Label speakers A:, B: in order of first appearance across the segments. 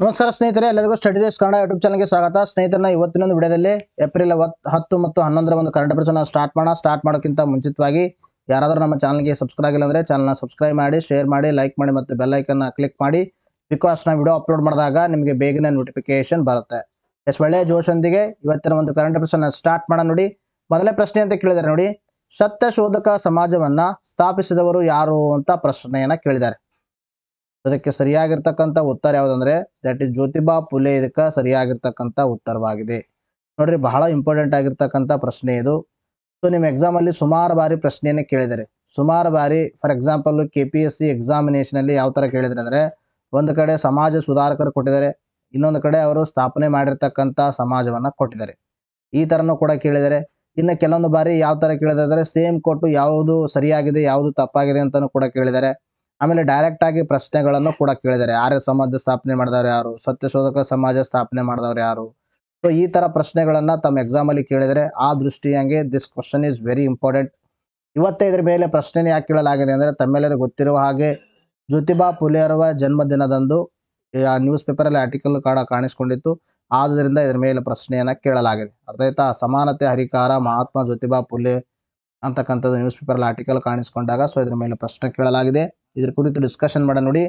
A: ನಮಸ್ಕಾರ ಸ್ನೇಹಿತರೆ, ಎಲ್ಲರಿಗೂ ಸ್ಟಡಿ ಡೇಸ್ ಕನ್ನಡ ಯೂಟ್ಯೂಬ್ ಚಾನಲ್ಗೆ ಸ್ವಾಗತ. ಸ್ನೇಹಿತರನ್ನ ಇವತ್ತಿನೊಂದು ವಿಡಿಯೋದಲ್ಲಿ ಏಪ್ರಿಲ್ 10 ಮತ್ತು 11 ಒಂದು ಕರೆಂಟ್ ಅಫೇರ್ಸ್ ಸ್ಟಾರ್ಟ್ ಮಾಡೋಕ್ಕಿಂತ ಮುಂಚಿತವಾಗಿ ಯಾರಾದರೂ ನಮ್ಮ ಚಾನಲ್ಗೆ ಸಬ್ಸ್ಕ್ರೈಬ್ ಆಗಿಲ್ಲ ಅಂದರೆ ಚಾನಲ್ನ ಸಬ್ಸ್ಕ್ರೈಬ್ ಮಾಡಿ, ಶೇರ್ ಮಾಡಿ, ಲೈಕ್ ಮಾಡಿ ಮತ್ತು ಬೆಲ್ ಐಕನ್ನ ಕ್ಲಿಕ್ ಮಾಡಿ. ಬಿಕಾಸ್ ನಾವು ವಿಡಿಯೋ ಅಪ್ಲೋಡ್ ಮಾಡಿದಾಗ ನಿಮಗೆ ಬೇಗನೆ ನೋಟಿಫಿಕೇಶನ್ ಬರುತ್ತೆ. ಒಳ್ಳೆಯ ಜೋಶೊಂದಿಗೆ ಇವತ್ತಿನ ಒಂದು ಕರೆಂಟ್ ಅಫೇರ್ಸ್ ಸ್ಟಾರ್ಟ್ ಮಾಡೋಣ. ನೋಡಿ, ಮೊದಲನೇ ಪ್ರಶ್ನೆ ಅಂತ ಕೇಳಿದ್ದಾರೆ. ನೋಡಿ, ಸತ್ಯಶೋಧಕ ಸಮಾಜವನ್ನ ಸ್ಥಾಪಿಸಿದವರು ಯಾರು ಅಂತ ಪ್ರಶ್ನೆಯನ್ನ ಕೇಳಿದ್ದಾರೆ. ಅದಕ್ಕೆ ಸರಿಯಾಗಿರ್ತಕ್ಕಂಥ ಉತ್ತರ ಯಾವುದಂದ್ರೆ ದಟ್ ಇಸ್ ಜ್ಯೋತಿಬಾ ಫುಲೆ. ಇದಕ್ಕೆ ಸರಿಯಾಗಿರ್ತಕ್ಕಂಥ ಉತ್ತರವಾಗಿದೆ. ನೋಡ್ರಿ, ಬಹಳ ಇಂಪಾರ್ಟೆಂಟ್ ಆಗಿರ್ತಕ್ಕಂಥ ಪ್ರಶ್ನೆ ಇದು. ಸೊ ನಿಮ್ಮ ಎಕ್ಸಾಮ್ ಅಲ್ಲಿ ಸುಮಾರು ಬಾರಿ ಪ್ರಶ್ನೆಯನ್ನು ಕೇಳಿದ್ದಾರೆ. ಸುಮಾರು ಬಾರಿ ಫಾರ್ ಎಕ್ಸಾಂಪಲ್ KPSC ಎಕ್ಸಾಮಿನೇಷನ್ ಅಲ್ಲಿ ಯಾವ ತರ ಕೇಳಿದ್ರೆ ಅಂದ್ರೆ, ಒಂದು ಕಡೆ ಸಮಾಜ ಸುಧಾರಕರು ಕೊಟ್ಟಿದ್ದಾರೆ, ಇನ್ನೊಂದು ಕಡೆ ಅವರು ಸ್ಥಾಪನೆ ಮಾಡಿರ್ತಕ್ಕಂಥ ಸಮಾಜವನ್ನ ಕೊಟ್ಟಿದ್ದಾರೆ. ಈ ತರನು ಕೂಡ ಕೇಳಿದ್ದಾರೆ. ಇನ್ನು ಕೆಲವೊಂದು ಬಾರಿ ಯಾವ ತರ ಕೇಳಿದ್ರೆ ಸೇಮ್ ಕೊಟ್ಟು ಯಾವುದು ಸರಿಯಾಗಿದೆ ಯಾವುದು ತಪ್ಪಾಗಿದೆ ಅಂತಾನು ಕೂಡ ಕೇಳಿದ್ದಾರೆ. ಆಮೇಲೆ ಡೈರೆಕ್ಟ್ ಆಗಿ ಪ್ರಶ್ನೆಗಳನ್ನು ಕೂಡ ಕೇಳಿದ್ದಾರೆ. ಆರ್ಯ ಸಮಾಜ ಸ್ಥಾಪನೆ ಮಾಡಿದವರು ಯಾರು, ಸತ್ಯಶೋಧಕ ಸಮಾಜ ಸ್ಥಾಪನೆ ಮಾಡಿದವರು ಯಾರು. ಸೊ ಈ ತರ ಪ್ರಶ್ನೆಗಳನ್ನ ತಮ್ಮ ಎಕ್ಸಾಮ್ ಅಲ್ಲಿ ಕೇಳಿದರೆ ಆ ದೃಷ್ಟಿಯಂಗೆ this question is very important. ಇವತ್ತೇ ಇದ್ರ ಮೇಲೆ ಪ್ರಶ್ನೆ ಯಾಕೆ ಕೇಳಲಾಗಿದೆ ಅಂದ್ರೆ, ತಮ್ಮೆಲ್ಲರಿಗೂ ಗೊತ್ತಿರುವ ಹಾಗೆ ಜ್ಯೋತಿಬಾ ಫುಲೆ ಅವರ ಜನ್ಮದಿನದಂದು ನ್ಯೂಸ್ ಪೇಪರ್ ಅಲ್ಲಿ ಆರ್ಟಿಕಲ್ ಕಾಣಿಸ್ಕೊಂಡಿತ್ತು. ಆದ್ರಿಂದ ಇದ್ರ ಮೇಲೆ ಪ್ರಶ್ನೆಯನ್ನ ಕೇಳಲಾಗಿದೆ. ಅರ್ಥ ಆಯ್ತಾ? ಸಮಾನತೆ ಹರಿಕಾರ ಮಹಾತ್ಮ ಜ್ಯೋತಿಬಾ ಫುಲೆ ಅಂತಕ್ಕಂಥದ್ದು ನ್ಯೂಸ್ ಪೇಪರ್ ಅಲ್ಲಿ ಆರ್ಟಿಕಲ್ ಕಾಣಿಸ್ಕೊಂಡಾಗ ಸೊ ಇದ್ರ ಮೇಲೆ ಪ್ರಶ್ನೆ ಕೇಳಲಾಗಿದೆ. ಇದ್ರ ಕುರಿತು ಡಿಸ್ಕಷನ್ ಮಾಡೋಣ. ನೋಡಿ,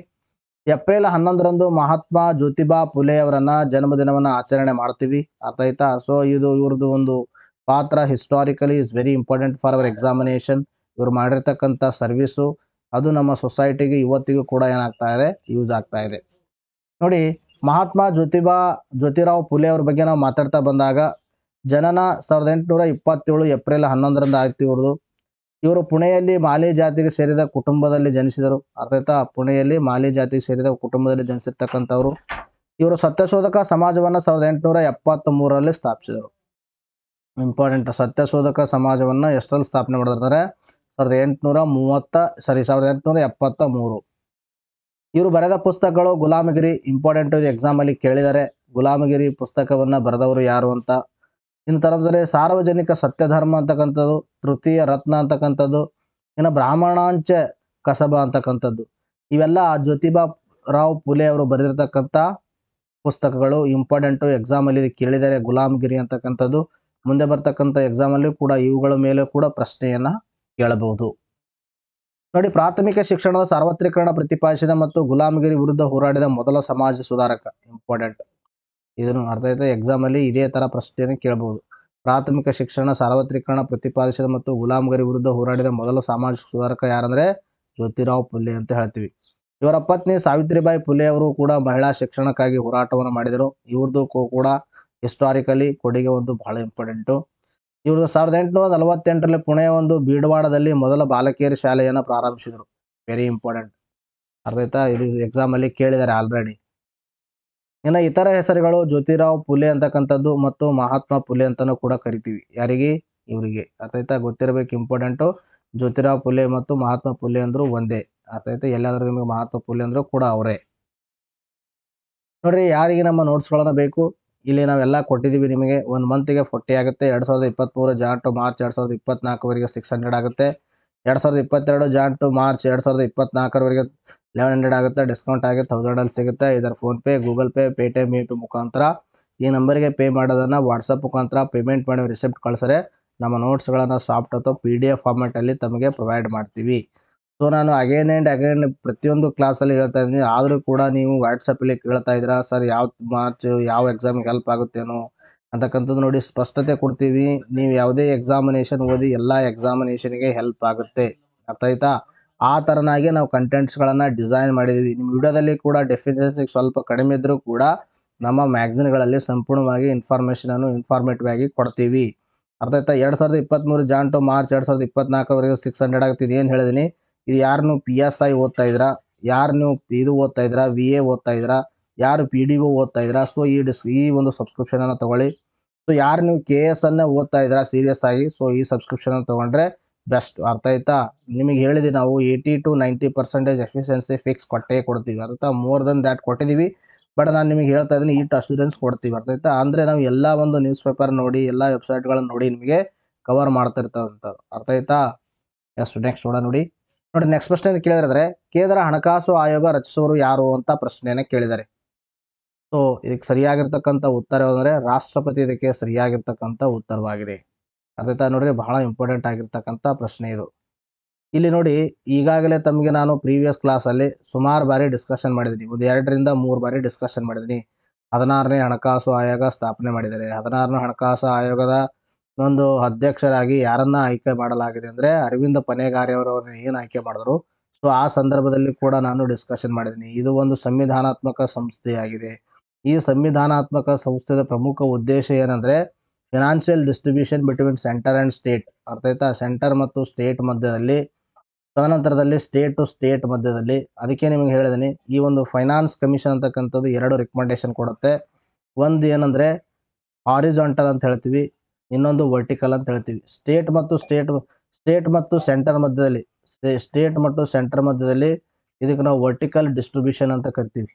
A: ಏಪ್ರಿಲ್ 11ರಂದು ಮಹಾತ್ಮ ಜ್ಯೋತಿಬಾ ಫುಲೆ ಅವರನ್ನ ಜನ್ಮದಿನವನ್ನ ಆಚರಣೆ ಮಾಡ್ತೀವಿ. ಅರ್ಥ ಆಯ್ತಾ? ಸೊ ಇವ್ರದ್ದು ಒಂದು ಪಾತ್ರ historically is very important for our examination. ಇವ್ರು ಮಾಡಿರ್ತಕ್ಕಂಥ ಸರ್ವಿಸು ಅದು ನಮ್ಮ ಸೊಸೈಟಿಗೆ ಇವತ್ತಿಗೂ ಕೂಡ ಏನಾಗ್ತಾ ಇದೆ, ಯೂಸ್ ಆಗ್ತಾ ಇದೆ. ನೋಡಿ, ಮಹಾತ್ಮ ಜ್ಯೋತಿರಾವ್ ಫುಲೆ ಅವ್ರ ಬಗ್ಗೆ ನಾವು ಮಾತಾಡ್ತಾ ಬಂದಾಗ ಜನನ 1827 ಏಪ್ರಿಲ್ 11ರಂದು ಆಯ್ತು ಇವ್ರದ್ದು. ಇವರು ಪುಣೆಯಲ್ಲಿ ಮಾಲಿ ಜಾತಿಗೆ ಸೇರಿದ ಕುಟುಂಬದಲ್ಲಿ ಜನಿಸಿದರು. ಅರ್ಥ ಆಯ್ತಾ? ಪುಣೆಯಲ್ಲಿ ಮಾಲಿ ಜಾತಿಗೆ ಸೇರಿದ ಕುಟುಂಬದಲ್ಲಿ ಜನಿಸಿರ್ತಕ್ಕಂಥವ್ರು. ಇವರು ಸತ್ಯಶೋಧಕ ಸಮಾಜವನ್ನ 1873ರಲ್ಲಿ ಸ್ಥಾಪಿಸಿದರು. ಇಂಪಾರ್ಟೆಂಟ್. ಸತ್ಯಶೋಧಕ ಸಮಾಜವನ್ನ ಎಷ್ಟರಲ್ಲಿ ಸ್ಥಾಪನೆ ಮಾಡಿದ್ರೆ 1873. ಇವರು ಬರೆದ ಪುಸ್ತಕಗಳು ಗುಲಾಮಗಿರಿ. ಇಂಪಾರ್ಟೆಂಟ್, ಇದು ಎಕ್ಸಾಮ್ ಅಲ್ಲಿ ಕೇಳಿದ್ದಾರೆ. ಗುಲಾಮಗಿರಿ ಪುಸ್ತಕವನ್ನ ಬರೆದವರು ಯಾರು ಅಂತ. ಇನ್ನು ತರದಲ್ಲಿ ಸಾರ್ವಜನಿಕ ಸತ್ಯಧರ್ಮ ಅಂತಕ್ಕಂಥದ್ದು, ತೃತೀಯ ರತ್ನ ಅಂತಕ್ಕಂಥದ್ದು, ಇನ್ನು ಬ್ರಾಹ್ಮಣಾಂಚ ಕಸಬ ಅಂತಕ್ಕಂಥದ್ದು. ಇವೆಲ್ಲ ಜ್ಯೋತಿಬಾ ರಾವ್ ಫುಲೆ ಅವರು ಬರೆದಿರ್ತಕ್ಕಂಥ ಪುಸ್ತಕಗಳು. ಇಂಪಾರ್ಟೆಂಟು, ಎಕ್ಸಾಮ್ ಅಲ್ಲಿ ಕೇಳಿದರೆ ಗುಲಾಮಗಿರಿ ಅಂತಕ್ಕಂಥದ್ದು. ಮುಂದೆ ಬರ್ತಕ್ಕಂಥ ಎಕ್ಸಾಮ್ ಅಲ್ಲಿ ಕೂಡ ಇವುಗಳ ಮೇಲೆ ಕೂಡ ಪ್ರಶ್ನೆಯನ್ನ ಕೇಳಬಹುದು. ನೋಡಿ, ಪ್ರಾಥಮಿಕ ಶಿಕ್ಷಣದ ಸಾರ್ವತ್ರಿಕರಣ ಪ್ರತಿಪಾದಿಸಿದ ಮತ್ತು ಗುಲಾಮಗಿರಿ ವಿರುದ್ಧ ಹೋರಾಡಿದ ಮೊದಲ ಸಮಾಜ ಸುಧಾರಕ. ಇಂಪಾರ್ಟೆಂಟ್. ಇದನ್ನು ಅರ್ಥ ಆಯ್ತಾ? ಎಕ್ಸಾಮ್ ಅಲ್ಲಿ ಇದೇ ತರ ಪ್ರಶ್ನೆಯನ್ನು ಕೇಳಬಹುದು. ಪ್ರಾಥಮಿಕ ಶಿಕ್ಷಣ ಸಾರ್ವತ್ರಿಕರಣ ಪ್ರತಿಪಾದಿಸಿದ ಮತ್ತು ಗುಲಾಮಗಿರಿ ವಿರುದ್ಧ ಹೋರಾಡಿದ ಮೊದಲ ಸಮಾಜ ಸುಧಾರಕ ಯಾರಂದ್ರೆ ಜ್ಯೋತಿರಾವ್ ಫುಲೆ ಅಂತ ಹೇಳ್ತೀವಿ. ಇವರ ಪತ್ನಿ ಸಾವಿತ್ರಿಬಾಯಿ ಫುಲೆ ಅವರು ಕೂಡ ಮಹಿಳಾ ಶಿಕ್ಷಣಕ್ಕಾಗಿ ಹೋರಾಟವನ್ನು ಮಾಡಿದರು. ಇವ್ರದ್ದು ಕೂಡ ಹಿಸ್ಟಾರಿಕಲಿ ಕೊಡುಗೆ ಒಂದು ಬಹಳ ಇಂಪಾರ್ಟೆಂಟು. ಇವ್ರದ್ದು 1848ರಲ್ಲಿ ಪುಣೆಯ ಒಂದು ಬೀಡವಾಡದಲ್ಲಿ ಮೊದಲ ಬಾಲಕಿಯರ ಶಾಲೆಯನ್ನು ಪ್ರಾರಂಭಿಸಿದರು. Very important. ಅರ್ಥ ಆಯ್ತಾ? ಇದು ಎಕ್ಸಾಮ್ ಅಲ್ಲಿ ಕೇಳಿದ್ದಾರೆ ಆಲ್ರೆಡಿ. ಇನ್ನು ಇತರ ಹೆಸರುಗಳು ಜ್ಯೋತಿರಾವ್ ಫುಲೆ ಅಂತಕ್ಕಂಥದ್ದು ಮತ್ತು ಮಹಾತ್ಮ ಫುಲೆ ಅಂತಾನೂ ಕೂಡ ಕರಿತೀವಿ. ಯಾರಿಗೆ? ಇವರಿಗೆ. ಅರ್ಥ ಆಯ್ತಾ? ಗೊತ್ತಿರಬೇಕು, ಇಂಪಾರ್ಟೆಂಟು. ಜ್ಯೋತಿರಾವ್ ಫುಲೆ ಮತ್ತು ಮಹಾತ್ಮ ಫುಲೆ ಅಂದ್ರು ಒಂದೇ. ಅರ್ಥ ಆಯ್ತಾ? ಎಲ್ಲಾದ್ರೂ ನಿಮಗೆ ಮಹಾತ್ಮ ಫುಲೆ ಅಂದ್ರು ಕೂಡ ಅವರೇ. ನೋಡ್ರಿ, ಯಾರಿಗೆ ನಮ್ಮ ನೋಟ್ಸ್ಗಳನ್ನ ಬೇಕು, ಇಲ್ಲಿ ನಾವೆಲ್ಲ ಕೊಟ್ಟಿದ್ದೀವಿ ನಿಮಗೆ. 1 ಮಂತ್ಗೆ 40 ಆಗುತ್ತೆ. 2023 ಜಾನ್ ಟು ಮಾರ್ಚ್ 2024ವರೆಗೆ 600 ಆಗುತ್ತೆ. 2022 ಜಾನ್ ಟು ಮಾರ್ಚ್ 2024ವರೆಗೆ 1100 ಆಗುತ್ತೆ. ಡಿಸ್ಕೌಂಟ್ ಆಗಿ 1000 ಅಲ್ಲಿ ಸಿಗುತ್ತೆ. ಇದರ phone pay, Google pay, Paytm ಮುಖಾಂತರ ಈ ನಂಬರ್ಗೆ ಪೇ ಮಾಡೋದನ್ನ ವಾಟ್ಸಪ್ ಮುಖಾಂತರ ಪೇಮೆಂಟ್ ಮಾಡಿ ರಿಸಿಪ್ಟ್ ಕಳಿಸ್ರೆ ನಮ್ಮ ನೋಟ್ಸ್ಗಳನ್ನು ಸಾಫ್ಟ್ ಅಥವಾ PDF ಫಾರ್ಮ್ಯಾಟ್ ಅಲ್ಲಿ ತಮಗೆ ಪ್ರೊವೈಡ್ ಮಾಡ್ತೀವಿ. ಸೊ ನಾನು ಅಗೇನ್ ಆ್ಯಂಡ್ ಅಗೇನ್ ಪ್ರತಿಯೊಂದು ಕ್ಲಾಸಲ್ಲಿ ಹೇಳ್ತಾ ಇದ್ದೀನಿ. ಆದರೂ ಕೂಡ ನೀವು ವಾಟ್ಸಪ್ಪಲ್ಲಿ ಕೇಳ್ತಾ ಇದ್ದೀರಾ, ಸರ್ ಯಾವ ಎಕ್ಸಾಮ್ಗೆ ಹೆಲ್ಪ್ ಆಗುತ್ತೇನೋ ಅಂತಕ್ಕಂಥದ್ದು. ನೋಡಿ, ಸ್ಪಷ್ಟತೆ ಕೊಡ್ತೀವಿ. ನೀವು ಯಾವುದೇ ಎಕ್ಸಾಮಿನೇಷನ್ ಓದಿ ಎಲ್ಲ ಎಕ್ಸಾಮಿನೇಷನ್ಗೆ ಹೆಲ್ಪ್ ಆಗುತ್ತೆ. ಅರ್ಥ ಆಯ್ತಾ? ಆ ಥರನಾಗಿ ನಾವು ಕಂಟೆಂಟ್ಸ್ಗಳನ್ನು ಡಿಸೈನ್ ಮಾಡಿದ್ದೀವಿ. ನಿಮ್ಮ ವಿಡಿಯೋದಲ್ಲಿ ಕೂಡ ಡೆಫಿನೆನ್ಸಿಗೆ ಸ್ವಲ್ಪ ಕಡಿಮೆ ಇದ್ದರೂ ಕೂಡ ನಮ್ಮ ಮ್ಯಾಗ್ಝಿನ್ಗಳಲ್ಲಿ ಸಂಪೂರ್ಣವಾಗಿ ಇನ್ಫಾರ್ಮೇಟಿವ್ ಆಗಿ ಕೊಡ್ತೀವಿ. ಅರ್ಥ ಆಯ್ತಾ? 2023 ಜಾನ್ ಟು ಮಾರ್ಚ್ 2024ವರೆಗೆ 600 ಆಗುತ್ತೆ. ಇದು ಏನು ಹೇಳಿದ್ದೀನಿ, ಇದು ಯಾರು ನೀವು PSI ಓದ್ತಾ ಇದ್ದೀರಾ, ಯಾರು ನೀವು ಇದು ಓದ್ತಾ ಇದ್ದೀರಾ, VA ಓದ್ತಾ ಇದ್ದೀರಾ, ಯಾರು PDO ಓದ್ತಾ ಇದ್ದೀರಾ, ಸೊ ಈ ಒಂದು ಸಬ್ಸ್ಕ್ರಿಪ್ಷನನ್ನು ತೊಗೊಳ್ಳಿ. ಸೊ ಯಾರು ನೀವು KS ಅನ್ನ ಓದ್ತಾ ಇದ್ದೀರಾ ಸೀರಿಯಸ್ ಆಗಿ, ಸೊ ಈ ಸಬ್ಸ್ಕ್ರಿಪ್ಷನ್ ತೊಗೊಂಡ್ರೆ ಬೆಸ್ಟ್. ಅರ್ಥ ಆಯ್ತಾ? ನಿಮಗೆ ಹೇಳಿದ್ವಿ ನಾವು 80 to 90% ಎಫಿಷಿಯನ್ಸಿ ಫಿಕ್ಸ್ ಕೊಡ್ತೀವಿ. ಅರ್ಥ? ಮೋರ್ ದನ್ ದ್ಯಾಟ್ ಕೊಟ್ಟಿದ್ದೀವಿ. ಬಟ್ ನಾನು ನಿಮಗೆ ಹೇಳ್ತಾ ಇದ್ದೀನಿ, ಇಷ್ಟು ಅಶ್ಯೂರೆನ್ಸ್ ಕೊಡ್ತೀವಿ. ಅರ್ಥ ಆಯ್ತಾ? ಅಂದರೆ ನಾವು ಎಲ್ಲ ಒಂದು ನ್ಯೂಸ್ ಪೇಪರ್ ನೋಡಿ, ಎಲ್ಲ ವೆಬ್ಸೈಟ್ಗಳನ್ನು ನೋಡಿ ನಿಮಗೆ ಕವರ್ ಮಾಡ್ತಾ ಇರ್ತಾವಂಥದ್ದು. ಅರ್ಥ ಆಯ್ತಾ? ನೆಕ್ಸ್ಟ್ ನೋಡಿ, ನೆಕ್ಸ್ಟ್ ಪ್ರಶ್ನೆ ಕೇಳಿದ್ರೆ ಕೇಂದ್ರ ಹಣಕಾಸು ಆಯೋಗ ರಚಿಸುವವರು ಯಾರು ಅಂತ ಪ್ರಶ್ನೆಯನ್ನು ಕೇಳಿದ್ದಾರೆ. ಸೊ ಇದಕ್ಕೆ ಸರಿಯಾಗಿರ್ತಕ್ಕಂಥ ಉತ್ತರ ಅಂದರೆ ರಾಷ್ಟ್ರಪತಿ ಇದಕ್ಕೆ ಸರಿಯಾಗಿರ್ತಕ್ಕಂಥ ಉತ್ತರವಾಗಿದೆ. ಅರ್ಥ ನೋಡ್ರಿ, ಬಹಳ ಇಂಪಾರ್ಟೆಂಟ್ ಆಗಿರ್ತಕ್ಕಂಥ ಪ್ರಶ್ನೆ ಇದು. ಇಲ್ಲಿ ನೋಡಿ, ಈಗಾಗಲೇ ತಮಗೆ ನಾನು ಪ್ರೀವಿಯಸ್ ಕ್ಲಾಸಲ್ಲಿ ಸುಮಾರು ಬಾರಿ ಡಿಸ್ಕಷನ್ ಮಾಡಿದ್ದೀನಿ. ಒಂದು 2 ರಿಂದ 3 ಬಾರಿ ಡಿಸ್ಕಷನ್ ಮಾಡಿದ್ದೀನಿ. 16ನೇ ಹಣಕಾಸು ಆಯೋಗ ಸ್ಥಾಪನೆ ಮಾಡಿದ್ದಾರೆ. 16ನೇ ಹಣಕಾಸು ಆಯೋಗದ ಒಂದು ಅಧ್ಯಕ್ಷರಾಗಿ ಯಾರನ್ನ ಆಯ್ಕೆ ಮಾಡಲಾಗಿದೆ ಅಂದರೆ ಅರವಿಂದ ಪನೇಗಾರಿಯವರವ್ರನ್ನ ಏನು ಆಯ್ಕೆ ಮಾಡಿದ್ರು. ಸೊ ಆ ಸಂದರ್ಭದಲ್ಲಿ ಕೂಡ ನಾನು ಡಿಸ್ಕಷನ್ ಮಾಡಿದ್ದೀನಿ. ಇದು ಒಂದು ಸಂವಿಧಾನಾತ್ಮಕ ಸಂಸ್ಥೆಯಾಗಿದೆ. ಈ ಸಂವಿಧಾನಾತ್ಮಕ ಸಂಸ್ಥೆಯ ಪ್ರಮುಖ ಉದ್ದೇಶ ಏನಂದರೆ financial distribution between centre and state. ಅರ್ಥ ಆಯ್ತಾ? ಸೆಂಟರ್ ಮತ್ತು ಸ್ಟೇಟ್ ಮಧ್ಯದಲ್ಲಿ, ತದನಂತರದಲ್ಲಿ ಸ್ಟೇಟ್ ಟು ಸ್ಟೇಟ್ ಮಧ್ಯದಲ್ಲಿ. ಅದಕ್ಕೆ ನಿಮಗೆ ಹೇಳಿದ್ದೀನಿ, ಈ ಒಂದು ಫೈನಾನ್ಸ್ ಕಮಿಷನ್ ಅಂತಕ್ಕಂಥದ್ದು 2 ರಿಕಮೆಂಡೇಶನ್ ಕೊಡುತ್ತೆ. ಒಂದು ಏನಂದರೆ ಹಾರಿಜಾಂಟಲ್ ಅಂತ ಹೇಳ್ತೀವಿ, ಇನ್ನೊಂದು ವರ್ಟಿಕಲ್ ಅಂತ ಹೇಳ್ತೀವಿ. ಸ್ಟೇಟ್ ಮತ್ತು ಸೆಂಟರ್ ಮಧ್ಯದಲ್ಲಿ ಇದಕ್ಕೆ ನಾವು ವರ್ಟಿಕಲ್ ಡಿಸ್ಟ್ರಿಬ್ಯೂಷನ್ ಅಂತ ಕರಿತೀವಿ.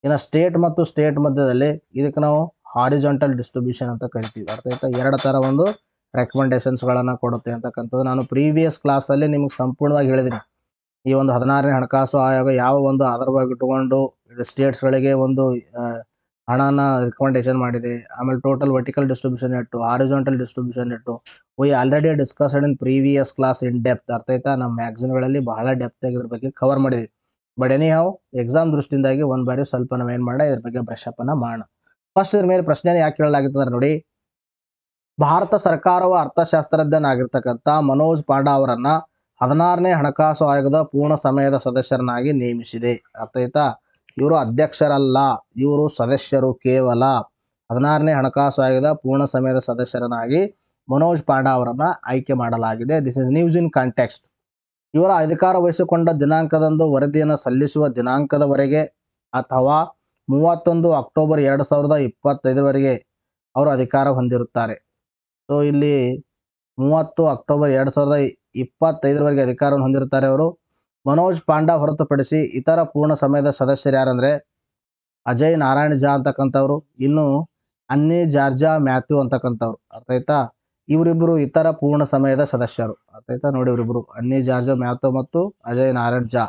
A: ಇನ್ನು ಸ್ಟೇಟ್ ಮತ್ತು ಸ್ಟೇಟ್ ಮಧ್ಯದಲ್ಲಿ ಇದಕ್ಕೆ ನಾವು ಹಾರಿಜಾಂಟಲ್ ಡಿಸ್ಟ್ರಿಬ್ಯೂಷನ್ ಅಂತ ಕರಿತೀವಿ. ಅರ್ಥ ಆಯ್ತಾ? 2 ಥರ ಒಂದು ರೆಕಮೆಂಡೇಶನ್ಸ್ಗಳನ್ನು ಕೊಡುತ್ತೆ ಅಂತಕ್ಕಂಥದ್ದು ನಾನು ಪ್ರೀವಿಯಸ್ ಕ್ಲಾಸಲ್ಲಿ ನಿಮಗೆ ಸಂಪೂರ್ಣವಾಗಿ ಹೇಳಿದ್ದೀನಿ. ಈ ಒಂದು 16ನೇ ಹಣಕಾಸು ಆಯೋಗ ಯಾವ ಒಂದು ಆಧಾರವಾಗಿ ಇಟ್ಟುಕೊಂಡು ಸ್ಟೇಟ್ಸ್ಗಳಿಗೆ ಒಂದು ಹಣನ ರಿಕಮೆಂಡೇಶನ್ ಮಾಡಿದೆ. ಆಮೇಲೆ ಟೋಟಲ್ ವರ್ಟಿಕಲ್ ಡಿಸ್ಟ್ರಿಬ್ಯೂಷನ್ ಇಟ್ಟು, ಹಾರಿಜಾಂಟಲ್ ಡಿಸ್ಟ್ರಿಬ್ಯೂಷನ್ ಇಟ್ಟು, we already discussed in previous class in depth. ಅರ್ಥ ಆಯ್ತಾ? ನಮ್ಮ ಮ್ಯಾಗ್ಝಿನ್ಗಳಲ್ಲಿ ಬಹಳ ಡೆಪ್ತ್ ಆಗಿ ಇದ್ರ ಬಗ್ಗೆ ಕವರ್ ಮಾಡಿದ್ವಿ. ಬಟ್ ಎನಿ ಹೌ ಎಕ್ಸಾಮ್ ದೃಷ್ಟಿಯಿಂದಾಗಿ ಒಂದು ಬಾರಿ ಸ್ವಲ್ಪ ನಾವೇನು ಮಾಡೋಣ, ಇದ್ರ ಬಗ್ಗೆ ಬ್ರಷಪ್ ಅನ್ನ ಮಾಡೋಣ. ಫಸ್ಟ್ ಇದ್ರ ಮೇಲೆ ಪ್ರಶ್ನೆ ಯಾಕೆ ಕೇಳಲಾಗಿತ್ತು ನೋಡಿ, ಭಾರತ ಸರ್ಕಾರವು ಅರ್ಥಶಾಸ್ತ್ರಜ್ಞನಾಗಿರ್ತಕ್ಕಂಥ ಮನೋಜ್ ಪಾಂಡಾ ಅವರನ್ನ 16ನೇ ಹಣಕಾಸು ಆಯೋಗದ ಪೂರ್ಣ ಸಮಯದ ಸದಸ್ಯರನ್ನಾಗಿ ನೇಮಿಸಿದೆ. ಅರ್ಥ ಆಯ್ತಾ? ಇವರು ಅಧ್ಯಕ್ಷರಲ್ಲ, ಇವರು ಸದಸ್ಯರು ಕೇವಲ. 16ನೇ ಹಣಕಾಸು ಆಯೋಗದ ಪೂರ್ಣ ಸಮಯದ ಸದಸ್ಯರನ್ನಾಗಿ ಮನೋಜ್ ಪಾಂಡಾ ಅವರನ್ನ ಆಯ್ಕೆ ಮಾಡಲಾಗಿದೆ. This is news in context. ಇವರ ಅಧಿಕಾರ ವಹಿಸಿಕೊಂಡ ದಿನಾಂಕದಂದು ವರದಿಯನ್ನು ಸಲ್ಲಿಸುವ ದಿನಾಂಕದವರೆಗೆ ಅಥವಾ 31 ಅಕ್ಟೋಬರ್ 2025 ಅವರು ಅಧಿಕಾರ ಹೊಂದಿರುತ್ತಾರೆ. ಸೊ ಇಲ್ಲಿ 30 ಅಕ್ಟೋಬರ್ 2025 ಅಧಿಕಾರವನ್ನು ಹೊಂದಿರುತ್ತಾರೆ ಅವರು. ಮನೋಜ್ ಪಾಂಡಾ ಹೊರತುಪಡಿಸಿ ಇತರ ಪೂರ್ಣ ಸಮಯದ ಸದಸ್ಯರು ಯಾರಂದರೆ ಅಜಯ್ ನಾರಾಯಣ್ ಝಾ ಅಂತಕ್ಕಂಥವ್ರು, ಇನ್ನು ಅನ್ನಿ ಜಾರ್ಜಾ ಮ್ಯಾಥ್ಯೂ ಅಂತಕ್ಕಂಥವ್ರು. ಅರ್ಥ ಆಯ್ತಾ? ಇವರಿಬ್ಬರು ಇತರ ಪೂರ್ಣ ಸಮಯದ ಸದಸ್ಯರು. ಅರ್ಥ ಆಯ್ತಾ? ನೋಡಿ, ಇವರಿಬ್ಬರು ಅನ್ನಿ ಜಾರ್ಜಾ ಮ್ಯಾಥ್ಯೂ ಮತ್ತು ಅಜಯ್ ನಾರಾಯಣ್ ಝಾ.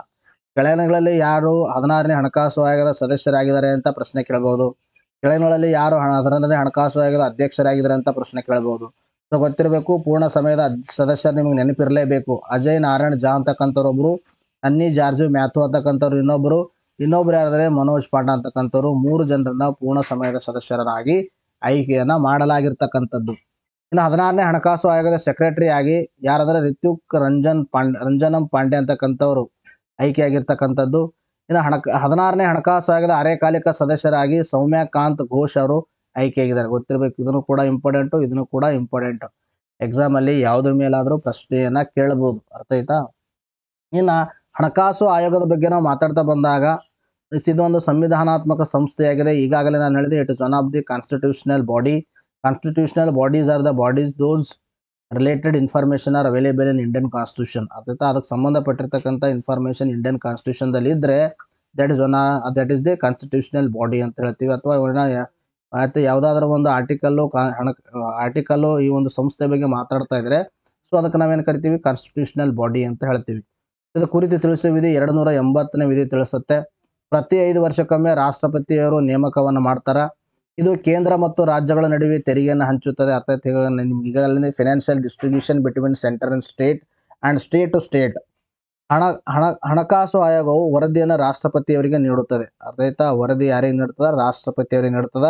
A: ಕೆಳಗಿನಗಳಲ್ಲಿ ಯಾರು 16ನೇ ಹಣಕಾಸು ಆಯೋಗದ ಸದಸ್ಯರಾಗಿದ್ದಾರೆ ಅಂತ ಪ್ರಶ್ನೆ ಕೇಳಬಹುದು. ಕೆಳಗಿನಗಳಲ್ಲಿ ಯಾರು 16ನೇ ಹಣಕಾಸು ಆಯೋಗದ ಅಧ್ಯಕ್ಷರಾಗಿದ್ದಾರೆ ಅಂತ ಪ್ರಶ್ನೆ ಕೇಳಬಹುದು. ಸೊ ಗೊತ್ತಿರಬೇಕು, ಪೂರ್ಣ ಸಮಯದ ಸದಸ್ಯರು ನಿಮಗೆ ನೆನಪಿರಲೇಬೇಕು. ಅಜಯ್ ನಾರಾಯಣ್ ಝಾ ಅಂತಕ್ಕಂಥವ್ರು ಒಬ್ರು, ಅನ್ನಿ ಜಾರ್ಜು ಮ್ಯಾಥ್ಯೂ ಅಂತಕ್ಕಂಥವ್ರು ಇನ್ನೊಬ್ರು ಯಾರಾದರೆ ಮನೋಜ್ ಪಾಂಡಾ ಅಂತಕ್ಕಂಥವ್ರು. 3 ಜನರನ್ನ ಪೂರ್ಣ ಸಮಯದ ಸದಸ್ಯರಾಗಿ ಆಯ್ಕೆಯನ್ನ ಮಾಡಲಾಗಿರ್ತಕ್ಕಂಥದ್ದು. ಇನ್ನು 16ನೇ ಹಣಕಾಸು ಆಯೋಗದ ಸೆಕ್ರೆಟರಿ ಆಗಿ ಯಾರಾದರೆ ರಿತುಕ್ ರಂಜನಂ ಪಾಂಡೆ ಅಂತಕ್ಕಂಥವ್ರು ಆಯ್ಕೆಯಾಗಿರ್ತಕ್ಕಂಥದ್ದು. ಇನ್ನು 16ನೇ ಹಣಕಾಸು ಆಯೋಗದ ಅರೆಕಾಲಿಕ ಸದಸ್ಯರಾಗಿ ಸೌಮ್ಯಕಾಂತ್ ಘೋಷ್ ಅವರು ಆಯ್ಕೆಯಾಗಿದ್ದಾರೆ. ಗೊತ್ತಿರಬೇಕು, ಇದನ್ನು ಕೂಡ ಇಂಪಾರ್ಟೆಂಟು, ಇದನ್ನು ಕೂಡ ಇಂಪಾರ್ಟೆಂಟು. ಎಕ್ಸಾಮಲ್ಲಿ ಯಾವುದ್ರ ಮೇಲಾದರೂ ಪ್ರಶ್ನೆಯನ್ನ ಕೇಳಬಹುದು. ಅರ್ಥ ಆಯ್ತಾ? ಇನ್ನು ಹಣಕಾಸು ಆಯೋಗದ ಬಗ್ಗೆ ನಾವು ಮಾತಾಡ್ತಾ ಬಂದಾಗ ಇದೊಂದು ಸಂವಿಧಾನಾತ್ಮಕ ಸಂಸ್ಥೆಯಾಗಿದೆ. ಈಗಾಗಲೇ ನಾನು ಹೇಳಿದೆ, it is one of the constitutional body. Constitutional bodies are the bodies those related information are available in Indian constitution. ಅರ್ಥ? ಅದಕ್ಕೆ ಸಂಬಂಧಪಟ್ಟಿರ್ತಕ್ಕಂಥ ಇನ್ಫಾರ್ಮೇಷನ್ ಇಂಡಿಯನ್ ಕಾನ್ಸ್ಟಿಟ್ಯೂಷನ್ದಲ್ಲಿ ಇದ್ದರೆ that is the constitutional body ಅಂತ ಹೇಳ್ತೀವಿ. ಅಥವಾ ಆಯ್ತು, ಯಾವುದಾದ್ರೂ ಒಂದು ಆರ್ಟಿಕಲ್ಲು ಈ ಒಂದು ಸಂಸ್ಥೆ ಬಗ್ಗೆ ಮಾತಾಡ್ತಾ ಇದ್ರೆ ಸೊ ಅದಕ್ಕೆ ನಾವೇನು ಕರಿತೀವಿ, ಕಾನ್ಸ್ಟಿಟ್ಯೂಷನಲ್ ಬಾಡಿ ಅಂತ ಹೇಳ್ತೀವಿ. ಇದು ಕುರಿತು ತಿಳಿಸುವ ವಿಧಿ 280ನೇ ವಿಧಿ ತಿಳಿಸುತ್ತೆ. ಪ್ರತಿ 5 ವರ್ಷಕ್ಕೊಮ್ಮೆ ರಾಷ್ಟ್ರಪತಿಯವರು ನೇಮಕವನ್ನು ಮಾಡ್ತಾರೆ. ಇದು ಕೇಂದ್ರ ಮತ್ತು ರಾಜ್ಯಗಳ ನಡುವೆ ತೆರಿಗೆಯನ್ನು ಹಂಚುತ್ತದೆ. ಅರ್ಥ ನಿಮ್ಗೆ ಈಗಾಗಲೇ financial distribution between centre and state to state. ಹಣಕಾಸು ಆಯೋಗವು ವರದಿಯನ್ನು ರಾಷ್ಟ್ರಪತಿಯವರಿಗೆ ನೀಡುತ್ತದೆ. ಅರ್ಥ ಆಯ್ತಾ? ವರದಿ ಯಾರಿಗೆ ನೀಡ್ತದ? ರಾಷ್ಟ್ರಪತಿಯವರಿಗೆ ನೀಡ್ತದ.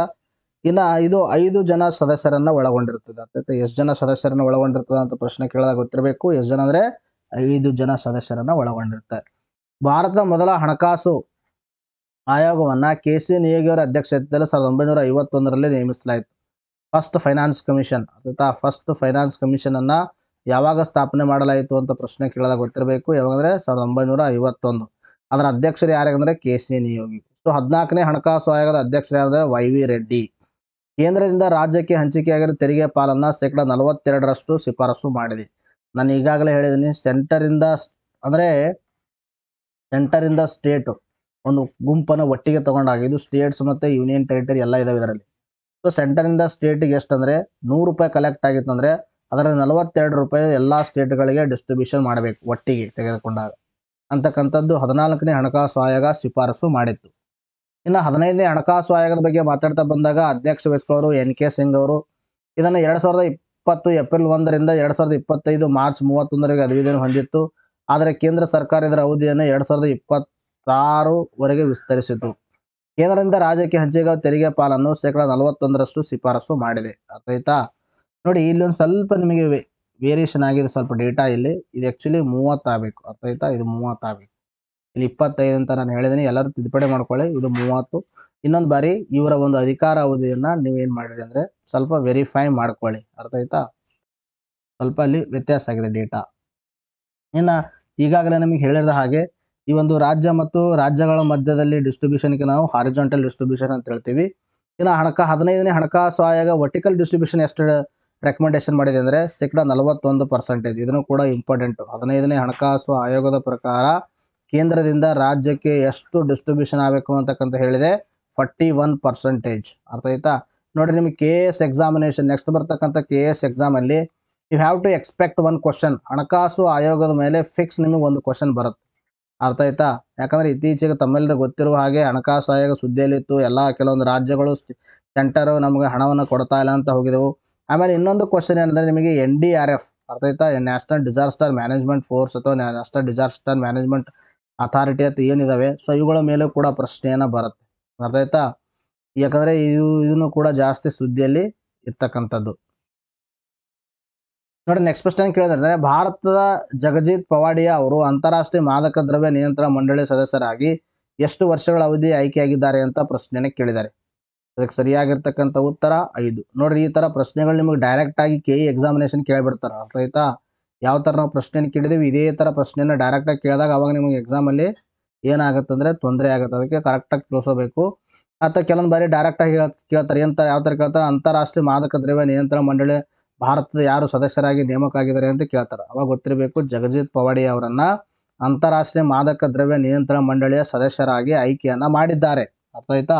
A: ಇನ್ನು ಇದು 5 ಜನ ಸದಸ್ಯರನ್ನ ಒಳಗೊಂಡಿರ್ತದೆ. ಅರ್ಥ ಆಯ್ತಾ? ಎಷ್ಟು ಜನ ಸದಸ್ಯರನ್ನ ಒಳಗೊಂಡಿರ್ತದ ಅಂತ ಪ್ರಶ್ನೆ ಕೇಳಿದಾಗ ಗೊತ್ತಿರಬೇಕು. ಎಷ್ಟು ಜನ ಅಂದರೆ 5 ಜನ ಸದಸ್ಯರನ್ನ ಒಳಗೊಂಡಿರ್ತಾರೆ. ಭಾರತದ ಮೊದಲ ಹಣಕಾಸು ಆಯೋಗವನ್ನ ಕೆ.ಸಿ. ನಿಯೋಗಿಯವರ ಅಧ್ಯಕ್ಷತೆಯಲ್ಲಿ 1951ರಲ್ಲಿ ನೇಮಿಸಲಾಯಿತು. First finance commission. ಅರ್ಥ? ಫಸ್ಟ್ ಫೈನಾನ್ಸ್ ಕಮಿಷನ್ ಅನ್ನ ಯಾವಾಗ ಸ್ಥಾಪನೆ ಮಾಡಲಾಯಿತು ಅಂತ ಪ್ರಶ್ನೆ ಕೇಳಿದಾಗ ಗೊತ್ತಿರಬೇಕು. ಯಾವಾಗಂದ್ರೆ 1951. ಅದರ ಅಧ್ಯಕ್ಷರು ಯಾರಾಗಂದ್ರೆ ಕೆ.ಸಿ. ನಿಯೋಗಿ. ಸೊ 14ನೇ ಹಣಕಾಸು ಆಯೋಗದ ಅಧ್ಯಕ್ಷರು ಯಾರಂದ್ರೆ ವೈ.ವಿ. ರೆಡ್ಡಿ. ಕೇಂದ್ರದಿಂದ ರಾಜ್ಯಕ್ಕೆ ಹಂಚಿಕೆಯಾಗಿರೋ ತೆರಿಗೆ ಪಾಲನ್ನ 42% ಶಿಫಾರಸು ಮಾಡಿದೆ. ನಾನು ಈಗಾಗಲೇ ಹೇಳಿದ್ದೀನಿ, ಸೆಂಟರಿಂದ ಸ್ಟೇಟ್ ಒಂದು ಗುಂಪನ್ನು ಒಟ್ಟಿಗೆ ತಗೊಂಡಾಗ ಇದು ಸ್ಟೇಟ್ಸ್ ಮತ್ತು ಯೂನಿಯನ್ ಟೆರಿಟರಿ ಎಲ್ಲ ಇದಾವೆ ಇದರಲ್ಲಿ. ಸೊ ಸೆಂಟರಿಂದ ಸ್ಟೇಟಿಗೆ ಎಷ್ಟಂದರೆ ₹100 ಕಲೆಕ್ಟ್ ಆಗಿತ್ತು ಅಂದರೆ ಅದರಲ್ಲಿ ₹42 ಎಲ್ಲ ಸ್ಟೇಟ್ಗಳಿಗೆ ಡಿಸ್ಟ್ರಿಬ್ಯೂಷನ್ ಮಾಡಬೇಕು ಒಟ್ಟಿಗೆ ತೆಗೆದುಕೊಂಡಾಗ ಅಂತಕ್ಕಂಥದ್ದು 14ನೇ ಹಣಕಾಸು ಆಯೋಗ ಶಿಫಾರಸು ಮಾಡಿತ್ತು. ಇನ್ನು 15ನೇ ಹಣಕಾಸು ಆಯೋಗದ ಬಗ್ಗೆ ಮಾತಾಡ್ತಾ ಬಂದಾಗ ಅಧ್ಯಕ್ಷ ವಹಿಸಿಕೊಳ್ಳೋರು NK ಸಿಂಗ್ ಅವರು. ಇದನ್ನು 2020 ಏಪ್ರಿಲ್ 1ರಿಂದ 2025 ಮಾರ್ಚ್ 31ರವರೆಗೆ ಅಧಿವೇಶನ ಹೊಂದಿತ್ತು. ಆದರೆ ಕೇಂದ್ರ ಸರ್ಕಾರ ಇದರ ಅವಧಿಯನ್ನು 2026ವರೆಗೆ ವಿಸ್ತರಿಸಿತು. ಕೇಂದ್ರದಿಂದ ರಾಜ್ಯಕ್ಕೆ ಹಂಚಿಕೆಯಾಗುವ ತೆರಿಗೆ ಪಾಲನ್ನು 41% ಶಿಫಾರಸು ಮಾಡಿದೆ. ಅರ್ಥ ಆಯ್ತಾ? ನೋಡಿ, ಇಲ್ಲೊಂದು ಸ್ವಲ್ಪ ನಿಮಗೆ ವೇರಿಯೇಷನ್ ಆಗಿದೆ, ಸ್ವಲ್ಪ ಡೇಟಾ ಇಲ್ಲಿ. ಇದು ಆ್ಯಕ್ಚುಲಿ 30 ಆಗಬೇಕು. ಅರ್ಥ ಆಯ್ತಾ? ಇದು 30 ಆಗಬೇಕು. ಇಲ್ಲಿ 25 ಅಂತ ನಾನು ಹೇಳಿದ್ದೀನಿ, ಎಲ್ಲರೂ ತಿದ್ದುಪಡಿ ಮಾಡ್ಕೊಳ್ಳಿ. ಇದು 30. ಇನ್ನೊಂದು ಬಾರಿ ಇವರ ಒಂದು ಅಧಿಕಾರ ಅವಧಿಯನ್ನು ನೀವೇನು ಮಾಡಿರಿ ಅಂದರೆ ಸ್ವಲ್ಪ ವೆರಿಫೈ ಮಾಡ್ಕೊಳ್ಳಿ. ಅರ್ಥ ಆಯ್ತಾ? ಸ್ವಲ್ಪ ಅಲ್ಲಿ ವ್ಯತ್ಯಾಸ ಆಗಿದೆ ಡೇಟಾ. ಇನ್ನು ಈಗಾಗಲೇ ನಮಗೆ ಹೇಳಿದ ಹಾಗೆ ಈ ಒಂದು ರಾಜ್ಯ ಮತ್ತು ರಾಜ್ಯಗಳ ಮಧ್ಯದಲ್ಲಿ ಡಿಸ್ಟ್ರಿಬ್ಯೂಷನ್ಗೆ ನಾವು ಹಾರಿಜಾಂಟಲ್ ಡಿಸ್ಟ್ರಿಬ್ಯೂಷನ್ ಅಂತ ಹೇಳ್ತೀವಿ. ಇನ್ನು 15ನೇ ಹಣಕಾಸು ಆಯೋಗ ವರ್ಟಿಕಲ್ ಡಿಸ್ಟ್ರಿಬ್ಯೂಷನ್ ಎಷ್ಟು ರೆಕಮೆಂಡೇಶನ್ ಮಾಡಿದೆ ಅಂದರೆ 41%. ಇದನ್ನು ಕೂಡ ಇಂಪಾರ್ಟೆಂಟು. 15ನೇ ಹಣಕಾಸು ಆಯೋಗದ ಪ್ರಕಾರ ಕೇಂದ್ರದಿಂದ ರಾಜ್ಯಕ್ಕೆ ಎಷ್ಟು ಡಿಸ್ಟ್ರಿಬ್ಯೂಷನ್ ಆಗಬೇಕು ಅಂತಕ್ಕಂತ ಹೇಳಿದೆ 41%. ಅರ್ಥ ಆಯ್ತಾ? ನೋಡಿರಿ, ನಿಮಗೆ KS ಎಕ್ಸಾಮಿನೇಷನ್ ನೆಕ್ಸ್ಟ್ ಬರ್ತಕ್ಕಂಥ KS ಎಕ್ಸಾಮಲ್ಲಿ you have to expect one question. ಹಣಕಾಸು ಆಯೋಗದ ಮೇಲೆ ಫಿಕ್ಸ್ ನಿಮಗೆ ಒಂದು ಕ್ವಶನ್ ಬರುತ್ತೆ. ಅರ್ಥ ಆಯ್ತಾ? ಯಾಕಂದರೆ ಇತ್ತೀಚೆಗೆ ತಮ್ಮೆಲ್ಲರಿಗೂ ಗೊತ್ತಿರುವ ಹಾಗೆ ಹಣಕಾಸು ಆಯೋಗ ಸುದ್ದಿಯಲ್ಲಿತ್ತು. ಎಲ್ಲ ಕೆಲವೊಂದು ರಾಜ್ಯಗಳು ಸೆಂಟರು ನಮಗೆ ಹಣವನ್ನು ಕೊಡ್ತಾ ಇಲ್ಲ ಅಂತ ಹೋಗಿದೆವು. ಆಮೇಲೆ ಇನ್ನೊಂದು ಕ್ವಶನ್ ಏನಂದರೆ ನಿಮಗೆ NDRF, ಅರ್ಥ ಆಯ್ತಾ, ನ್ಯಾಷನಲ್ ಡಿಸಾಸ್ಟರ್ ಮ್ಯಾನೇಜ್ಮೆಂಟ್ ಫೋರ್ಸ್ ಅಥವಾ ನ್ಯಾಷನಲ್ ಡಿಸಾಸ್ಟರ್ ಮ್ಯಾನೇಜ್ಮೆಂಟ್ ಅಥಾರಿಟಿ ಅಂತ ಏನಿದಾವೆ, ಸೊ ಇವುಗಳ ಮೇಲೂ ಕೂಡ ಪ್ರಶ್ನೆಯನ್ನು ಬರುತ್ತೆ. ಅರ್ಥ ಆಯ್ತಾ? ಯಾಕಂದರೆ ಇದನ್ನು ಕೂಡ ಜಾಸ್ತಿ ಸುದ್ದಿಯಲ್ಲಿ ಇರ್ತಕ್ಕಂಥದ್ದು. ನೋಡಿ, ನೆಕ್ಸ್ಟ್ ಪ್ರಶ್ನೆ ಕೇಳಿದ್ರೆ ಭಾರತದ ಜಗಜಿತ್ ಪವಾಡಿಯಾ ಅವರು ಅಂತಾರಾಷ್ಟ್ರೀಯ ಮಾದಕ ದ್ರವ್ಯ ನಿಯಂತ್ರಣ ಮಂಡಳಿ ಸದಸ್ಯರಾಗಿ ಎಷ್ಟು ವರ್ಷಗಳ ಅವಧಿ ಆಯ್ಕೆಯಾಗಿದ್ದಾರೆ ಅಂತ ಪ್ರಶ್ನೆಯನ್ನು ಕೇಳಿದ್ದಾರೆ. ಅದಕ್ಕೆ ಸರಿಯಾಗಿರ್ತಕ್ಕಂಥ ಉತ್ತರ 5. ನೋಡ್ರಿ, ಈ ಥರ ಪ್ರಶ್ನೆಗಳು ನಿಮಗೆ ಡೈರೆಕ್ಟ್ ಆಗಿ KE ಎಕ್ಸಾಮಿನೇಷನ್ ಕೇಳಿಬಿಡ್ತಾರೆ. ಅರ್ಥ ಆಯ್ತಾ? ಯಾವ ಥರ ನಾವು ಪ್ರಶ್ನೆಯನ್ನು ಕೇಳಿದೀವಿ ಇದೇ ಥರ ಪ್ರಶ್ನೆಯನ್ನು ಡೈರೆಕ್ಟಾಗಿ ಕೇಳಿದಾಗ ಅವಾಗ ನಿಮಗೆ ಎಕ್ಸಾಮಲ್ಲಿ ಏನಾಗುತ್ತೆ ಅಂದರೆ ತೊಂದರೆ ಆಗುತ್ತೆ. ಅದಕ್ಕೆ ಕರೆಕ್ಟಾಗಿ ತಿಳಿಸೋಬೇಕು. ಅಥವಾ ಕೆಲವೊಂದು ಬಾರಿ ಡೈರೆಕ್ಟಾಗಿ ಕೇಳ್ತಾರೆ. ಯಾವ ಥರ ಕೇಳ್ತಾರೆ, ಅಂತಾರಾಷ್ಟ್ರೀಯ ಮಾದಕ ದ್ರವ್ಯ ನಿಯಂತ್ರಣ ಮಂಡಳಿ ಭಾರತದ ಯಾರು ಸದಸ್ಯರಾಗಿ ನೇಮಕ ಆಗಿದ್ದಾರೆ ಅಂತ ಕೇಳ್ತಾರೆ. ಅವಾಗ ಗೊತ್ತಿರಬೇಕು, ಜಗಜಿತ್ ಪವಾಡಿಯಾ ಅವರನ್ನು ಅಂತಾರಾಷ್ಟ್ರೀಯ ಮಾದಕ ದ್ರವ್ಯ ನಿಯಂತ್ರಣ ಮಂಡಳಿಯ ಸದಸ್ಯರಾಗಿ ಆಯ್ಕೆಯನ್ನು ಮಾಡಿದ್ದಾರೆ. ಅರ್ಥ ಆಯ್ತಾ?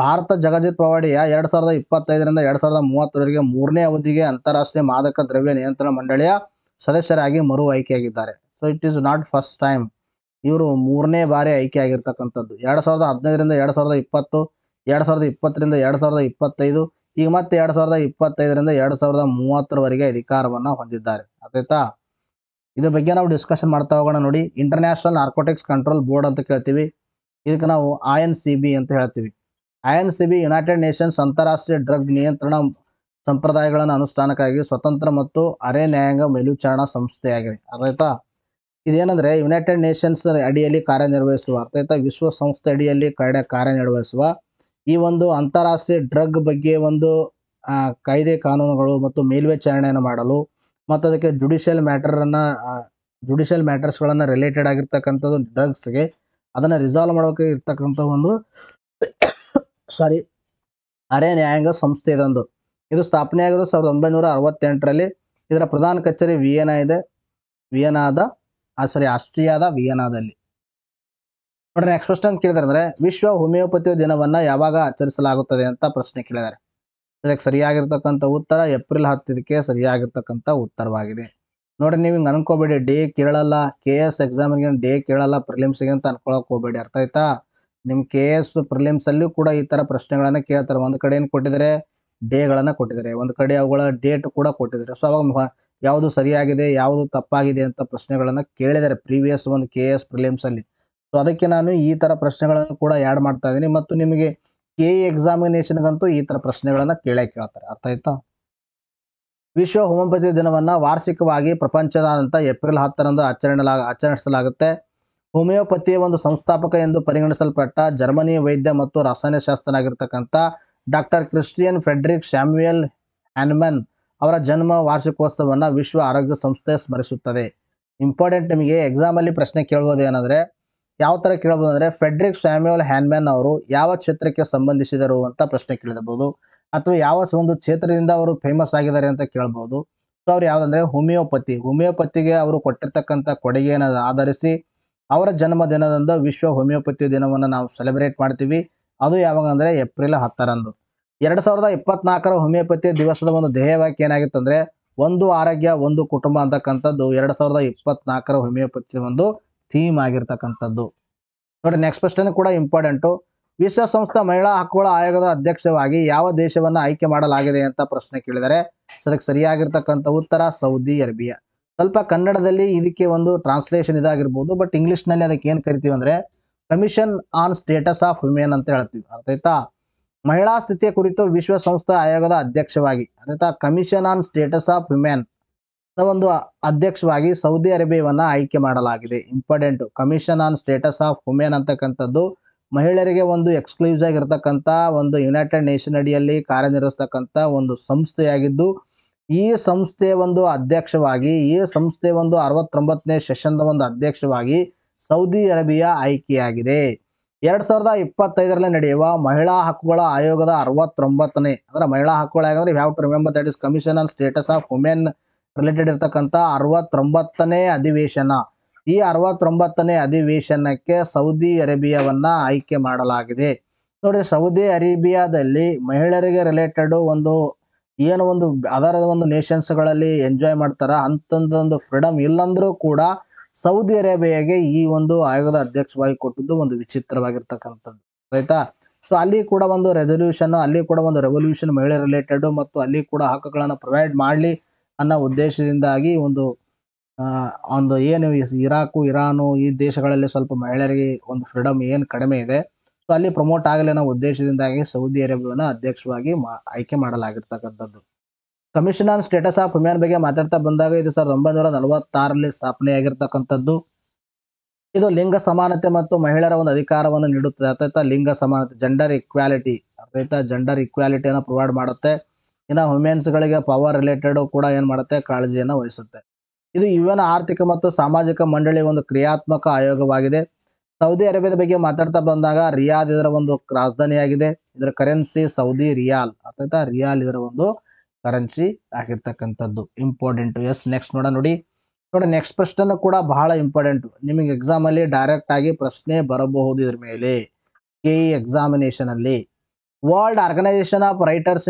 A: ಭಾರತ ಜಗಜಿತ್ ಪವಾಡಿಯಾ 2025ರಿಂದ 2030ರವರೆಗೆ 3ನೇ ಅವಧಿಗೆ ಅಂತಾರಾಷ್ಟ್ರೀಯ ಮಾದಕ ದ್ರವ್ಯ ನಿಯಂತ್ರಣ ಮಂಡಳಿಯ ಸದಸ್ಯರಾಗಿ ಮರು ಆಯ್ಕೆಯಾಗಿದ್ದಾರೆ. So it is not first time. ಇವರು 3ನೇ ಬಾರಿ ಆಯ್ಕೆ ಆಗಿರ್ತಕ್ಕಂಥದ್ದು. 2015ರಿಂದ 2020, 2020ರಿಂದ 2025, ಈಗ ಮತ್ತೆ 2025ರಿಂದ 2030ರವರೆಗೆ ಅಧಿಕಾರವನ್ನು ಹೊಂದಿದ್ದಾರೆ. ಆಯ್ತಾ? ಇದ್ರ ಬಗ್ಗೆ ನಾವು ಡಿಸ್ಕಷನ್ ಮಾಡ್ತಾ ಹೋಗೋಣ. ನೋಡಿ, ಇಂಟರ್ನ್ಯಾಷನಲ್ ನಾರ್ಕೋಟಿಕ್ಸ್ ಕಂಟ್ರೋಲ್ ಬೋರ್ಡ್ ಅಂತ ಕೇಳ್ತೀವಿ. ಇದಕ್ಕೆ ನಾವು INCB ಅಂತ ಹೇಳ್ತೀವಿ. INCB ಯುನೈಟೆಡ್ ನೇಷನ್ಸ್ ಅಂತಾರಾಷ್ಟ್ರೀಯ ಡ್ರಗ್ ನಿಯಂತ್ರಣ ಸಂಪ್ರದಾಯಗಳನ್ನು ಅನುಷ್ಠಾನಕ್ಕಾಗಿ ಸ್ವತಂತ್ರ ಮತ್ತು ಅರೆ ನ್ಯಾಯಾಂಗ ಮೇಲ್ವಿಚಾರಣಾ ಸಂಸ್ಥೆಯಾಗಿದೆ. ಅರ್ಥಾಯ್ತಾ? ಇದೇನೆಂದರೆ ಯುನೈಟೆಡ್ ನೇಷನ್ಸ್ ಅಡಿಯಲ್ಲಿ ಕಾರ್ಯನಿರ್ವಹಿಸುವ, ಅರ್ಥಾಯ್ತಾ, ವಿಶ್ವಸಂಸ್ಥೆ ಅಡಿಯಲ್ಲಿ ಕಾರ್ಯನಿರ್ವಹಿಸುವ ಈ ಒಂದು ಅಂತಾರಾಷ್ಟ್ರೀಯ ಡ್ರಗ್ ಬಗ್ಗೆ ಒಂದು ಕಾಯ್ದೆ ಕಾನೂನುಗಳು ಮತ್ತು ಮೇಲ್ವಿಚಾರಣೆಯನ್ನು ಮಾಡಲು ಮತ್ತು ಅದಕ್ಕೆ ಜುಡಿಷಿಯಲ್ ಮ್ಯಾಟರ್ಸ್ಗಳನ್ನು ರಿಲೇಟೆಡ್ ಆಗಿರ್ತಕ್ಕಂಥದ್ದು ಡ್ರಗ್ಸ್ಗೆ ಅದನ್ನು ರಿಸಾಲ್ವ್ ಮಾಡೋಕೆ ಇರ್ತಕ್ಕಂಥ ಒಂದು ಅರೆ ನ್ಯಾಯಾಂಗ ಸಂಸ್ಥೆ ಇದೊಂದು. ಇದು ಸ್ಥಾಪನೆಯಾಗಿರೋದು 1968ರಲ್ಲಿ. ಇದರ ಪ್ರಧಾನ ಕಚೇರಿ ಆಸ್ಟ್ರಿಯಾದ ವಿಯೆನಾದಲ್ಲಿ. ನೋಡ್ರಿ, ನೆಕ್ಸ್ಟ್ ಕ್ವಶನ್ ಕೇಳಿದಾರೆ ಅಂದರೆ ವಿಶ್ವ ಹೋಮಿಯೋಪತಿ ದಿನವನ್ನು ಯಾವಾಗ ಆಚರಿಸಲಾಗುತ್ತದೆ ಅಂತ ಪ್ರಶ್ನೆ ಕೇಳಿದ್ದಾರೆ. ಇದಕ್ಕೆ ಸರಿಯಾಗಿರ್ತಕ್ಕಂಥ ಉತ್ತರ ಏಪ್ರಿಲ್ 10. ಇದಕ್ಕೆ ಸರಿಯಾಗಿರ್ತಕ್ಕಂಥ ಉತ್ತರವಾಗಿದೆ. ನೋಡ್ರಿ, ನೀವು ಹಿಂಗೆ ಅನ್ಕೋಬೇಡಿ, ಡೇ ಕೇಳಲ್ಲ KS ಎಕ್ಸಾಮಿಗೆ, ಡೇ ಕೇಳಲ್ಲ ಪ್ರಿಲಿಮ್ಸ್ಗೆ ಅಂತ ಅನ್ಕೊಳಕ್ ಹೋಗ್ಬೇಡಿ. ಅರ್ಥ ಆಯ್ತಾ? ನಿಮ್ಮ KS ಪ್ರಿಲಿಮ್ಸಲ್ಲೂ ಕೂಡ ಈ ಥರ ಪ್ರಶ್ನೆಗಳನ್ನು ಕೇಳ್ತಾರೆ. ಒಂದು ಕಡೆ ಏನು ಕೊಟ್ಟಿದ್ದಾರೆ, ಡೇಗಳನ್ನು ಕೊಟ್ಟಿದ್ದಾರೆ, ಒಂದು ಕಡೆ ಅವುಗಳ ಡೇಟ್ ಕೂಡ ಕೊಟ್ಟಿದ್ದಾರೆ. ಸೊ ಅವಾಗ ಯಾವುದು ಸರಿಯಾಗಿದೆ ಯಾವುದು ತಪ್ಪಾಗಿದೆ ಅಂತ ಪ್ರಶ್ನೆಗಳನ್ನು ಕೇಳಿದ್ದಾರೆ ಪ್ರೀವಿಯಸ್ ಒಂದು KS ಪ್ರಿಲಿಮ್ಸಲ್ಲಿ. ಸೊ ಅದಕ್ಕೆ ನಾನು ಈ ಥರ ಪ್ರಶ್ನೆಗಳನ್ನು ಕೂಡ ಆ್ಯಡ್ ಮಾಡ್ತಾ ಇದ್ದೀನಿ. ಮತ್ತು ನಿಮಗೆ KE ಎಕ್ಸಾಮಿನೇಷನ್ಗಂತೂ ಈ ಥರ ಪ್ರಶ್ನೆಗಳನ್ನು ಕೇಳ್ತಾರೆ. ಅರ್ಥ ಆಯ್ತಾ? ವಿಶ್ವ ಹೋಮಿಯೋಪತಿ ದಿನವನ್ನು ವಾರ್ಷಿಕವಾಗಿ ಪ್ರಪಂಚದಾದ್ಯಂತ ಏಪ್ರಿಲ್ 10ರಂದು ಆಚರಿಸಲಾಗುತ್ತೆ. ಹೋಮಿಯೋಪತಿಯ ಒಂದು ಸಂಸ್ಥಾಪಕ ಎಂದು ಪರಿಗಣಿಸಲ್ಪಟ್ಟ ಜರ್ಮನಿಯ ವೈದ್ಯ ಮತ್ತು ರಸಾಯನಶಾಸ್ತ್ರಜ್ಞರಾಗಿರ್ತಕ್ಕಂಥ ಡಾಕ್ಟರ್ ಕ್ರಿಸ್ಟಿಯನ್ ಫ್ರೆಡ್ರಿಕ್ ಸ್ಯಾಮ್ಯುಯಲ್ ಹ್ಯಾನ್ಮನ್ ಅವರ ಜನ್ಮ ವಾರ್ಷಿಕೋತ್ಸವವನ್ನು ವಿಶ್ವ ಆರೋಗ್ಯ ಸಂಸ್ಥೆ ಸ್ಮರಿಸುತ್ತದೆ. ಇಂಪಾರ್ಟೆಂಟ್, ನಿಮಗೆ ಎಕ್ಸಾಮಲ್ಲಿ ಪ್ರಶ್ನೆ ಕೇಳ್ಬೋದು ಏನಂದರೆ ಯಾವ ಥರ ಕೇಳ್ಬೋದು ಅಂದರೆ ಫ್ರೆಡ್ರಿಕ್ ಸ್ಯಾಮ್ಯುಯಲ್ ಹ್ಯಾನ್ಮನ್ ಅವರು ಯಾವ ಕ್ಷೇತ್ರಕ್ಕೆ ಸಂಬಂಧಿಸಿದರು ಅಂತ ಪ್ರಶ್ನೆ ಕೇಳಿರಬಹುದು, ಅಥವಾ ಯಾವ ಒಂದು ಕ್ಷೇತ್ರದಿಂದ ಅವರು ಫೇಮಸ್ ಆಗಿದ್ದಾರೆ ಅಂತ ಕೇಳ್ಬೋದು. ಸೊ ಅವ್ರು ಯಾವುದಂದರೆ ಹೋಮಿಯೋಪತಿಗೆ ಅವರು ಕೊಟ್ಟಿರ್ತಕ್ಕಂಥ ಕೊಡುಗೆಯನ್ನು ಆಧರಿಸಿ ಅವರ ಜನ್ಮದಿನದಂದು ವಿಶ್ವ ಹೋಮಿಯೋಪತಿ ದಿನವನ್ನು ನಾವು ಸೆಲೆಬ್ರೇಟ್ ಮಾಡ್ತೀವಿ. ಅದು ಯಾವಾಗ ಅಂದರೆ ಏಪ್ರಿಲ್ 10ರಂದು. 2024ರ ಹೋಮಿಯೋಪತಿ ದಿವಸದ ಒಂದು ಧ್ಯೇಯವಾಕ್ಯ ಏನಾಗಿತ್ತು ಅಂದರೆ ಒಂದು ಆರೋಗ್ಯ ಒಂದು ಕುಟುಂಬ ಅಂತಕ್ಕಂಥದ್ದು 2024ರ ಹೋಮಿಯೋಪತಿ ಒಂದು ಥೀಮ್ ಆಗಿರ್ತಕ್ಕಂಥದ್ದು. ನೋಡಿ, ನೆಕ್ಸ್ಟ್ ಪ್ರಶ್ನೆ ಕೂಡ ಇಂಪಾರ್ಟೆಂಟು. ವಿಶ್ವಸಂಸ್ಥೆ ಮಹಿಳಾ ಹಕ್ಕುಗಳ ಆಯೋಗದ ಅಧ್ಯಕ್ಷವಾಗಿ ಯಾವ ದೇಶವನ್ನ ಆಯ್ಕೆ ಮಾಡಲಾಗಿದೆ ಅಂತ ಪ್ರಶ್ನೆ ಕೇಳಿದರೆ ಅದಕ್ಕೆ ಸರಿಯಾಗಿರ್ತಕ್ಕಂಥ ಉತ್ತರ ಸೌದಿ ಅರೇಬಿಯಾ. ಸ್ವಲ್ಪ ಕನ್ನಡದಲ್ಲಿ ಇದಕ್ಕೆ ಒಂದು ಟ್ರಾನ್ಸ್ಲೇಷನ್ ಇದಾಗಿರ್ಬೋದು, ಬಟ್ ಇಂಗ್ಲಿಷ್ನಲ್ಲಿ ಅದಕ್ಕೆ ಏನು ಕರಿತೀವಿ ಅಂದ್ರೆ commission on status of women ಅಂತ ಹೇಳ್ತೀವಿ. ಅರ್ಥ ಆಯ್ತಾ? ಮಹಿಳಾ ಸ್ಥಿತಿಯ ಕುರಿತು ವಿಶ್ವಸಂಸ್ಥೆ ಆಯೋಗದ ಅಧ್ಯಕ್ಷವಾಗಿ ಅರ್ಥ commission on status of women ಒಂದು ಅಧ್ಯಕ್ಷವಾಗಿ ಸೌದಿ ಅರೇಬಿಯಾವನ್ನ ಆಯ್ಕೆ ಮಾಡಲಾಗಿದೆ. Important, commission on status of women ಅಂತಕ್ಕಂಥದ್ದು ಮಹಿಳೆಯರಿಗೆ ಒಂದು ಎಕ್ಸ್ಕ್ಲೂಸಿವ್ ಆಗಿರ್ತಕ್ಕಂಥ ಒಂದು ಯುನೈಟೆಡ್ ನೇಷನ್ ಅಡಿಯಲ್ಲಿ ಕಾರ್ಯನಿರ್ವಹಿಸ್ತಕ್ಕಂಥ ಒಂದು ಸಂಸ್ಥೆಯಾಗಿದ್ದು, ಈ ಸಂಸ್ಥೆಯ ಒಂದು ಅಧ್ಯಕ್ಷವಾಗಿ ಈ ಸಂಸ್ಥೆ ಒಂದು 69ನೇ ಸೆಷನ್ದ ಒಂದು ಅಧ್ಯಕ್ಷವಾಗಿ ಸೌದಿ ಅರೇಬಿಯಾ ಆಯ್ಕೆಯಾಗಿದೆ. 2025ರಲ್ಲಿ ನಡೆಯುವ ಮಹಿಳಾ ಹಕ್ಕುಗಳ ಆಯೋಗದ 69ನೇ ಅಂದ್ರೆ ಮಹಿಳಾ ಹಕ್ಕುಗಳ ಆಯೋಗ ಅಂದ್ರೆ have to remember that is commission on status of women related ಇರ್ತಕ್ಕಂಥ 69ನೇ ಅಧಿವೇಶನ. ಈ 69ನೇ ಅಧಿವೇಶನಕ್ಕೆ ಸೌದಿ ಅರೇಬಿಯಾವನ್ನ ಆಯ್ಕೆ ಮಾಡಲಾಗಿದೆ. ನೋಡಿ, ಸೌದಿ ಅರೇಬಿಯಾದಲ್ಲಿ ಮಹಿಳೆಯರಿಗೆ ರಿಲೇಟೆಡ್ ಒಂದು ಏನು ಒಂದು ಅದರ ಒಂದು ನೇಷನ್ಸ್ಗಳಲ್ಲಿ ಎಂಜಾಯ್ ಮಾಡ್ತಾರ ಅಂತಂದೊಂದು ಫ್ರೀಡಮ್ ಇಲ್ಲಂದ್ರೂ ಕೂಡ ಸೌದಿ ಅರೇಬಿಯಾಗೆ ಈ ಒಂದು ಆಯೋಗದ ಅಧ್ಯಕ್ಷವಾಗಿ ಕೊಟ್ಟಿದ್ದು ಒಂದು ವಿಚಿತ್ರವಾಗಿರ್ತಕ್ಕಂಥದ್ದು. ಆಯ್ತಾ? ಸೊ ಅಲ್ಲಿ ಕೂಡ ಒಂದು ರೆಸಲ್ಯೂಷನ್, ಅಲ್ಲಿ ಕೂಡ ಒಂದು ರೆವಲ್ಯೂಷನ್ ಮಹಿಳೆ ರಿಲೇಟೆಡ್ ಮತ್ತು ಅಲ್ಲಿ ಕೂಡ ಹಕ್ಕುಗಳನ್ನು ಪ್ರೊವೈಡ್ ಮಾಡಲಿ ಅನ್ನೋ ಉದ್ದೇಶದಿಂದಾಗಿ ಒಂದು ಏನು ಇರಾಕು ಇರಾನು ಈ ದೇಶಗಳಲ್ಲಿ ಸ್ವಲ್ಪ ಮಹಿಳೆಯರಿಗೆ ಒಂದು ಫ್ರೀಡಮ್ ಏನು ಕಡಿಮೆ ಇದೆ, ಸೊ ಅಲ್ಲಿ ಪ್ರಮೋಟ್ ಆಗಲಿ ಅನ್ನೋ ಉದ್ದೇಶದಿಂದಾಗಿ ಸೌದಿ ಅರೇಬಿಯಾವನ್ನ ಅಧ್ಯಕ್ಷವಾಗಿ ಆಯ್ಕೆ ಮಾಡಲಾಗಿರ್ತಕ್ಕಂಥದ್ದು. Commission on status of women ಬಗ್ಗೆ ಮಾತಾಡ್ತಾ ಬಂದಾಗ ಇದು 1946ರಲ್ಲಿ ಸ್ಥಾಪನೆಯಾಗಿರ್ತಕ್ಕಂಥದ್ದು. ಇದು ಲಿಂಗ ಸಮಾನತೆ ಮತ್ತು ಮಹಿಳೆಯರ ಒಂದು ಅಧಿಕಾರವನ್ನು ನೀಡುತ್ತದೆ. ಅರ್ಥಾಯ್ತಾ? ಲಿಂಗ ಸಮಾನತೆ, ಜೆಂಡರ್ ಇಕ್ವಾಲಿಟಿ, ಅರ್ಥಾಯ್ತಾ? ಜೆಂಡರ್ ಇಕ್ವಾಲಿಟಿಯನ್ನು ಪ್ರೊವೈಡ್ ಮಾಡುತ್ತೆ. ಇನ್ನು ವುಮೆನ್ಸ್ಗಳಿಗೆ ಪವರ್ ರಿಲೇಟೆಡ್ ಕೂಡ ಏನು ಮಾಡುತ್ತೆ, ಕಾಳಜಿಯನ್ನು ವಹಿಸುತ್ತೆ. ಇದು ಯುಎನ್ ಆರ್ಥಿಕ ಮತ್ತು ಸಾಮಾಜಿಕ ಮಂಡಳಿ ಒಂದು ಕ್ರಿಯಾತ್ಮಕ ಆಯೋಗವಾಗಿದೆ. ಸೌದಿ ಅರೇಬಿಯಾದ ಬಗ್ಗೆ ಮಾತಾಡ್ತಾ ಬಂದಾಗ ರಿಯಾದ್ ಇದರ ಒಂದು ರಾಜಧಾನಿಯಾಗಿದೆ. ಇದರ ಕರೆನ್ಸಿ ಸೌದಿ ರಿಯಾಲ್. ಅರ್ಥಾಯ್ತಾ? ರಿಯಾಲ್ ಇದರ ಒಂದು ಕರೆನ್ಸಿ ಆಗಿರ್ತಕ್ಕಂಥದ್ದು. ಇಂಪಾರ್ಟೆಂಟ್. ಎಸ್, ನೆಕ್ಸ್ಟ್ ನೋಡಿ ನೆಕ್ಸ್ಟ್ ಪ್ರಶ್ನೆ ಕೂಡ ಬಹಳ ಇಂಪಾರ್ಟೆಂಟ್. ನಿಮಗೆ ಎಕ್ಸಾಮ್ ಅಲ್ಲಿ ಡೈರೆಕ್ಟ್ ಆಗಿ ಪ್ರಶ್ನೆ ಬರಬಹುದು ಇದ್ರ ಮೇಲೆ. ಕೆಇ ಎಕ್ಸಾಮಿನೇಷನ್ ಅಲ್ಲಿ ವರ್ಲ್ಡ್ ಆರ್ಗನೈಸೇಷನ್ ಆಫ್ ರೈಟರ್ಸ್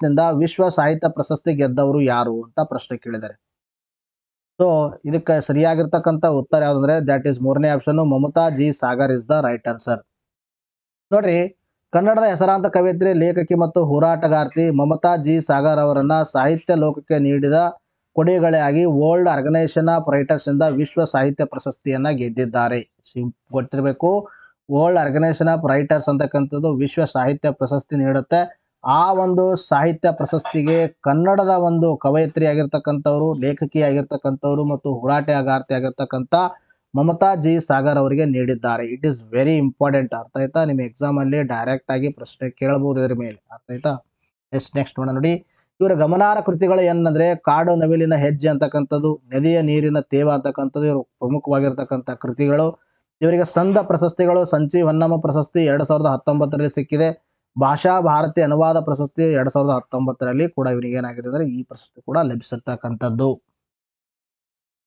A: ನಿಂದ ವಿಶ್ವ ಸಾಹಿತ್ಯ ಪ್ರಶಸ್ತಿ ಗೆದ್ದವರು ಯಾರು ಅಂತ ಪ್ರಶ್ನೆ ಕೇಳಿದ್ದಾರೆ. ಸೊ ಇದಕ್ಕೆ ಸರಿಯಾಗಿರ್ತಕ್ಕಂಥ ಉತ್ತರ ಯಾವ್ದಂದ್ರೆ ದಟ್ ಈಸ್ 3ನೇ option, Mamata G Sagar is the right answer. ನೋಡ್ರಿ, ಕನ್ನಡದ ಹೆಸರಾಂತ ಕವಯಿತ್ರಿ, ಲೇಖಕಿ ಮತ್ತು ಹೋರಾಟಗಾರ್ತಿ ಮಮತಾ ಜಿ ಸಾಗರ್ ಅವರನ್ನ ಸಾಹಿತ್ಯ ಲೋಕಕ್ಕೆ ನೀಡಿದ ಕೊಡುಗೆಗಳಾಗಿ ವರ್ಲ್ಡ್ ಆರ್ಗನೈಸೇಷನ್ ಆಫ್ ರೈಟರ್ಸ್ ಇಂದ ವಿಶ್ವ ಸಾಹಿತ್ಯ ಪ್ರಶಸ್ತಿಯನ್ನ ಗೆದ್ದಿದ್ದಾರೆ. ಗೊತ್ತಿರಬೇಕು, ವರ್ಲ್ಡ್ ಆರ್ಗನೈಸೇಷನ್ ಆಫ್ ರೈಟರ್ಸ್ ಅಂತಕ್ಕಂಥದ್ದು ವಿಶ್ವ ಸಾಹಿತ್ಯ ಪ್ರಶಸ್ತಿ ನೀಡುತ್ತೆ. ಆ ಒಂದು ಸಾಹಿತ್ಯ ಪ್ರಶಸ್ತಿಗೆ ಕನ್ನಡದ ಒಂದು ಕವಯಿತ್ರಿ ಆಗಿರ್ತಕ್ಕಂಥವ್ರು, ಲೇಖಕಿ ಆಗಿರ್ತಕ್ಕಂಥವ್ರು ಮತ್ತು ಹೋರಾಟಗಾರ್ತಿ ಆಗಿರ್ತಕ್ಕಂಥ ಮಮತಾ ಜಿ ಸಾಗರ್ ಅವರಿಗೆ ನೀಡಿದ್ದಾರೆ. It is very important. ಅರ್ಥ ಆಯ್ತಾ? ನಿಮ್ಮ ಎಕ್ಸಾಮ್ ಅಲ್ಲಿ ಡೈರೆಕ್ಟ್ ಆಗಿ ಪ್ರಶ್ನೆ ಕೇಳಬಹುದು ಇದ್ರ ಮೇಲೆ. ಅರ್ಥ ಆಯ್ತಾ? ಎಸ್, ನೆಕ್ಸ್ಟ್ ನೋಡಿ ಇವರ ಗಮನಾರ್ಹ ಕೃತಿಗಳು ಏನಂದ್ರೆ ಕಾಡು ನವಿಲಿನ ಹೆಜ್ಜೆ ಅಂತಕ್ಕಂಥದ್ದು, ನದಿಯ ನೀರಿನ ತೇವ ಅಂತಕ್ಕಂಥದ್ದು ಇವರು ಪ್ರಮುಖವಾಗಿರ್ತಕ್ಕಂಥ ಕೃತಿಗಳು. ಇವರಿಗೆ ಸಂದ ಪ್ರಶಸ್ತಿಗಳು ಸಂಚಿ ಹೊನ್ನಮ್ಮ ಪ್ರಶಸ್ತಿ 2019ರಲ್ಲಿ ಸಿಕ್ಕಿದೆ. ಭಾಷಾ ಭಾರತಿ ಅನುವಾದ ಪ್ರಶಸ್ತಿ 2019ರಲ್ಲಿ ಕೂಡ ಇವರಿಗೆ ಏನಾಗಿದೆ ಅಂದ್ರೆ ಈ ಪ್ರಶಸ್ತಿ ಕೂಡ ಲಭಿಸಿರ್ತಕ್ಕಂಥದ್ದು.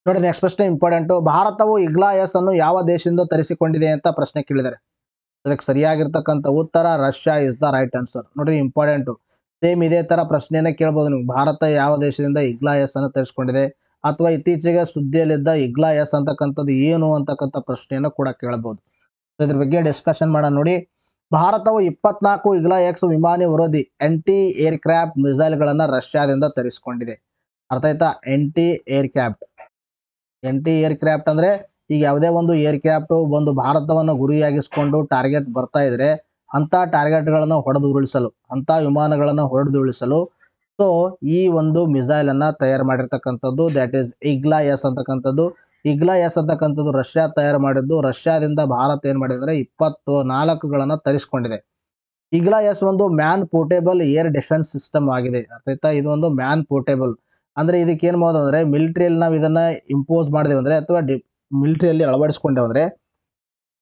A: ನೋಡಿ, ನೆಕ್ಸ್ಟ್ ಪ್ರಶ್ನೆ ಇಂಪಾರ್ಟೆಂಟ್. ಭಾರತವು ಇಗ್ಲಾಯಸ್ ಅನ್ನು ಯಾವ ದೇಶದಿಂದ ತರಿಸಿಕೊಂಡಿದೆ ಅಂತ ಪ್ರಶ್ನೆ ಕೇಳಿದ್ದಾರೆ. ಅದಕ್ಕೆ ಸರಿಯಾಗಿರ್ತಕ್ಕಂಥ ಉತ್ತರ Russia is the right answer. ನೋಡ್ರಿ, ಇಂಪಾರ್ಟೆಂಟ್. ಸೇಮ್ ಇದೇ ತರ ಪ್ರಶ್ನೆಯನ್ನ ಕೇಳ್ಬೋದು ನೀವು. ಭಾರತ ಯಾವ ದೇಶದಿಂದ ಇಗ್ಲಾಯಸ್ ಅನ್ನು ತರಿಸಿಕೊಂಡಿದೆ ಅಥವಾ ಇತ್ತೀಚೆಗೆ ಸುದ್ದಿಯಲ್ಲಿದ್ದ ಇಗ್ಲಾಯಸ್ ಅಂತಕ್ಕಂಥದ್ದು ಏನು ಅಂತಕ್ಕಂಥ ಪ್ರಶ್ನೆಯನ್ನು ಕೂಡ ಕೇಳಬಹುದು. ಇದ್ರ ಬಗ್ಗೆ ಡಿಸ್ಕಷನ್ ಮಾಡೋಣ. ನೋಡಿ, ಭಾರತವು 24 ಇಗ್ಲಾಯಸ್ ವಿಮಾನಿ ವಿರೋಧಿ ಆಂಟಿ ಏರ್ಕ್ರಾಫ್ಟ್ ಮಿಸೈಲ್ಗಳನ್ನ ರಷ್ಯಾದಿಂದ ತರಿಸಿಕೊಂಡಿದೆ. ಅರ್ಥ ಆಯ್ತಾ? ಆಂಟಿ ಏರ್ಕ್ರಾಫ್ಟ್ ಅಂದ್ರೆ ಈಗ ಯಾವುದೇ ಒಂದು ಏರ್ಕ್ರಾಫ್ಟ್ ಒಂದು ಭಾರತವನ್ನು ಗುರಿಯಾಗಿಸಿಕೊಂಡು ಟಾರ್ಗೆಟ್ ಬರ್ತಾ ಇದ್ರೆ ಅಂತ ಟಾರ್ಗೆಟ್ಗಳನ್ನು ಹೊಡೆದು ಉರುಳಿಸಲು, ಅಂತ ವಿಮಾನಗಳನ್ನು ಹೊಡೆದು ಉರುಳಿಸಲು ಸೊ ಈ ಒಂದು ಮಿಸೈಲ್ ಅನ್ನ ತಯಾರು ಮಾಡಿರ್ತಕ್ಕಂಥದ್ದು ದಟ್ ಈಸ್ ಇಗ್ಲಾಯಸ್ ಅಂತಕ್ಕಂಥದ್ದು. ಇಗ್ಲಾಯಸ್ ಅಂತಕ್ಕಂಥದ್ದು ರಷ್ಯಾ ತಯಾರು ಮಾಡಿದ್ದು. ರಷ್ಯಾದಿಂದ ಭಾರತ ಏನ್ ಮಾಡಿದ್ರೆ 24ಗಳನ್ನ ತರಿಸಿಕೊಂಡಿದೆ. ಇಗ್ಲಾಯಸ್ ಒಂದು man portable air defence system ಆಗಿದೆ. ಅರ್ಥಾಯ್ತಾ? ಇದು ಒಂದು ಮ್ಯಾನ್ ಪೋರ್ಟೇಬಲ್ ಅಂದ್ರೆ ಇದಕ್ಕೆ ಏನ್ ಮಾಡೋದು ಅಂದ್ರೆ ಮಿಲಿಟರಿಯಲ್ಲಿ ನಾವು ಇದನ್ನ ಇಂಪೋಸ್ ಮಾಡಿದೇವೆ ಅಂದ್ರೆ ಅಥವಾ ಮಿಲಿಟರಿಯಲ್ಲಿ ಅಳವಡಿಸ್ಕೊಂಡೇವೆ ಅಂದ್ರೆ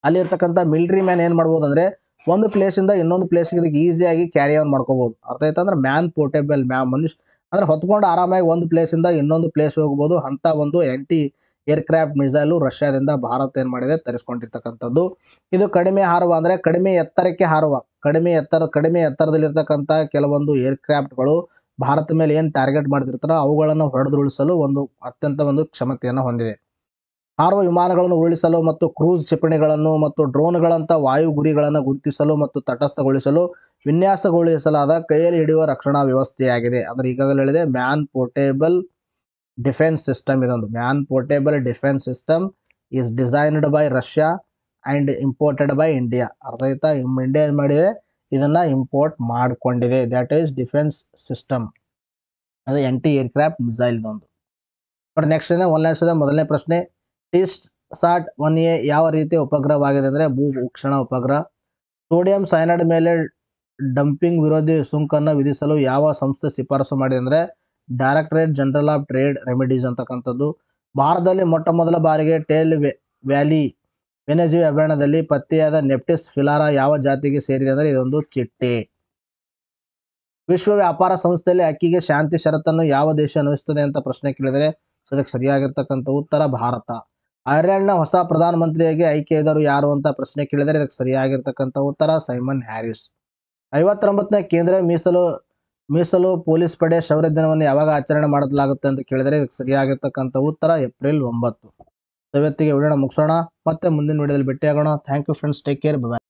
A: ಅಲ್ಲಿ ಇರ್ತಕ್ಕಂಥ ಮಿಲಿಟರಿ ಮ್ಯಾನ್ ಏನ್ ಮಾಡ್ಬೋದು ಅಂದ್ರೆ ಒಂದು ಪ್ಲೇಸ್ ಇಂದ ಇನ್ನೊಂದು ಪ್ಲೇಸ್ ಈಸಿಯಾಗಿ ಕ್ಯಾರಿ ಆನ್ ಮಾಡ್ಕೋಬಹುದು. ಅರ್ಥ ಆಯ್ತಾ? ಅಂದ್ರೆ ಮ್ಯಾನ್ ಪೋರ್ಟೇಬಲ್ ಮನುಷ್ಯ ಅಂದ್ರೆ ಹೊತ್ಕೊಂಡು ಆರಾಮಾಗಿ ಒಂದು ಪ್ಲೇಸ್ ಇಂದ ಇನ್ನೊಂದು ಪ್ಲೇಸ್ ಹೋಗಬಹುದು. ಅಂತ ಒಂದು ಆಂಟಿ ಏರ್ಕ್ರಾಫ್ಟ್ ಮಿಸೈಲ್ ರಷ್ಯಾದಿಂದ ಭಾರತ ಏನ್ ಮಾಡಿದೆ ತರಿಸ್ಕೊಂಡಿರ್ತಕ್ಕಂಥದ್ದು. ಇದು ಕಡಿಮೆ ಹಾರುವ ಅಂದ್ರೆ ಕಡಿಮೆ ಎತ್ತರಕ್ಕೆ ಹಾರುವ, ಕಡಿಮೆ ಎತ್ತರದಲ್ಲಿರ್ತಕ್ಕಂಥ ಕೆಲವೊಂದು ಏರ್ಕ್ರಾಫ್ಟ್ಗಳು ಭಾರತ ಮೇಲೆ ಏನ್ ಟಾರ್ಗೆಟ್ ಮಾಡ್ತಿರ್ತಾರೋ ಅವುಗಳನ್ನು ಹೊಡೆದುರುಳಿಸಲು ಒಂದು ಅತ್ಯಂತ ಒಂದು ಕ್ಷಮತೆಯನ್ನು ಹೊಂದಿದೆ. ಹಾರುವ ವಿಮಾನಗಳನ್ನು ಉರುಳಿಸಲು ಮತ್ತು ಕ್ರೂಸ್ ಕ್ಷಿಪಣಿಗಳನ್ನು ಮತ್ತು ಡ್ರೋನ್ಗಳಂಥ ವಾಯು ಗುರಿಗಳನ್ನು ಗುರುತಿಸಲು ಮತ್ತು ತಟಸ್ಥಗೊಳಿಸಲು ವಿನ್ಯಾಸಗೊಳಿಸಲಾದ ಕೈಯಲ್ಲಿ ಹಿಡಿಯುವ ರಕ್ಷಣಾ ವ್ಯವಸ್ಥೆಯಾಗಿದೆ. ಅಂದರೆ ಈಗಾಗಲೇ ಹೇಳಿದೆ ಮ್ಯಾನ್ ಪೋರ್ಟೇಬಲ್ ಡಿಫೆನ್ಸ್ ಸಿಸ್ಟಮ್. ಇದೊಂದು man portable defence system is designed by Russia and imported by India. ಅರ್ಥ ಆಯ್ತಾ? ಇಂಡಿಯಾ ಏನು ಮಾಡಿದೆ, ಇದನ್ನು ಇಂಪೋರ್ಟ್ ಮಾಡಿಕೊಂಡಿದೆ. That is defence system. ಅದು ಆಂಟಿ ಏರ್ಕ್ರಾಫ್ಟ್ ಮಿಸೈಲ್ ಇದೊಂದು. ಬಟ್ ನೆಕ್ಸ್ಟ್ ಇದೆ ಮೊದಲನೇ ಪ್ರಶ್ನೆ, ಟಿಸಾಟ್ 1A ಯಾವ ರೀತಿಯ ಉಪಗ್ರಹವಾಗಿದೆ ಅಂದರೆ ಭೂಕ್ಷಣ ಉಪಗ್ರಹ. ಸೋಡಿಯಂ ಸೈನೈಡ್ ಮೇಲೆ ಡಂಪಿಂಗ್ ವಿರೋಧಿ ಸುಂಕನ್ನು ವಿಧಿಸಲು ಯಾವ ಸಂಸ್ಥೆ ಶಿಫಾರಸು ಮಾಡಿದೆ ಅಂದರೆ directorate general of trade remedies ಅಂತಕ್ಕಂಥದ್ದು. ಭಾರತದಲ್ಲಿ ಮೊಟ್ಟ ಮೊದಲ ಬಾರಿಗೆ ಟೇಲ್ ವ್ಯಾಲಿ ವೆನೆಜುವೆ ಅಭಯಾರಣ್ಯದಲ್ಲಿ ಪತ್ತೆಯಾದ ನೆಪ್ಟಿಸ್ ಫಿಲಾರಾ ಯಾವ ಜಾತಿಗೆ ಸೇರಿದೆ ಅಂದರೆ ಇದೊಂದು ಚಿಟ್ಟೆ. ವಿಶ್ವ ವ್ಯಾಪಾರ ಸಂಸ್ಥೆಯಲ್ಲಿ ಅಕ್ಕಿಗೆ ಶಾಂತಿ ಷರತ್ತನ್ನು ಯಾವ ದೇಶ ಅನ್ವಯಿಸುತ್ತದೆ ಅಂತ ಪ್ರಶ್ನೆ ಕೇಳಿದರೆ ಅದಕ್ಕೆ ಸರಿಯಾಗಿರ್ತಕ್ಕಂಥ ಉತ್ತರ ಭಾರತ. ಐರ್ಲೆಂಡ್ನ ಹೊಸ ಪ್ರಧಾನಮಂತ್ರಿಯಾಗಿ ಆಯ್ಕೆಯಾದವರು ಯಾರು ಅಂತ ಪ್ರಶ್ನೆ ಕೇಳಿದರೆ ಇದಕ್ಕೆ ಸರಿಯಾಗಿರ್ತಕ್ಕಂಥ ಉತ್ತರ ಸೈಮನ್ ಹ್ಯಾರಿಸ್. 59ನೇ ಕೇಂದ್ರೀಯ ಮೀಸಲು ಪೊಲೀಸ್ ಪಡೆ ಶೌರ್ಯ ದಿನವನ್ನು ಯಾವಾಗ ಆಚರಣೆ ಮಾಡಲಾಗುತ್ತೆ ಅಂತ ಕೇಳಿದರೆ ಇದಕ್ಕೆ ಸರಿಯಾಗಿರ್ತಕ್ಕಂಥ ಉತ್ತರ ಏಪ್ರಿಲ್ 9. ಇವತ್ತಿಗೆ ವಿಡಿಯೋನ ಮುಗಿಸೋಣ, ಮತ್ತೆ ಮುಂದಿನ ವಿಡಿಯೋದಲ್ಲಿ ಭೇಟಿಯಾಗೋಣ. Thank you friends, take care, bye.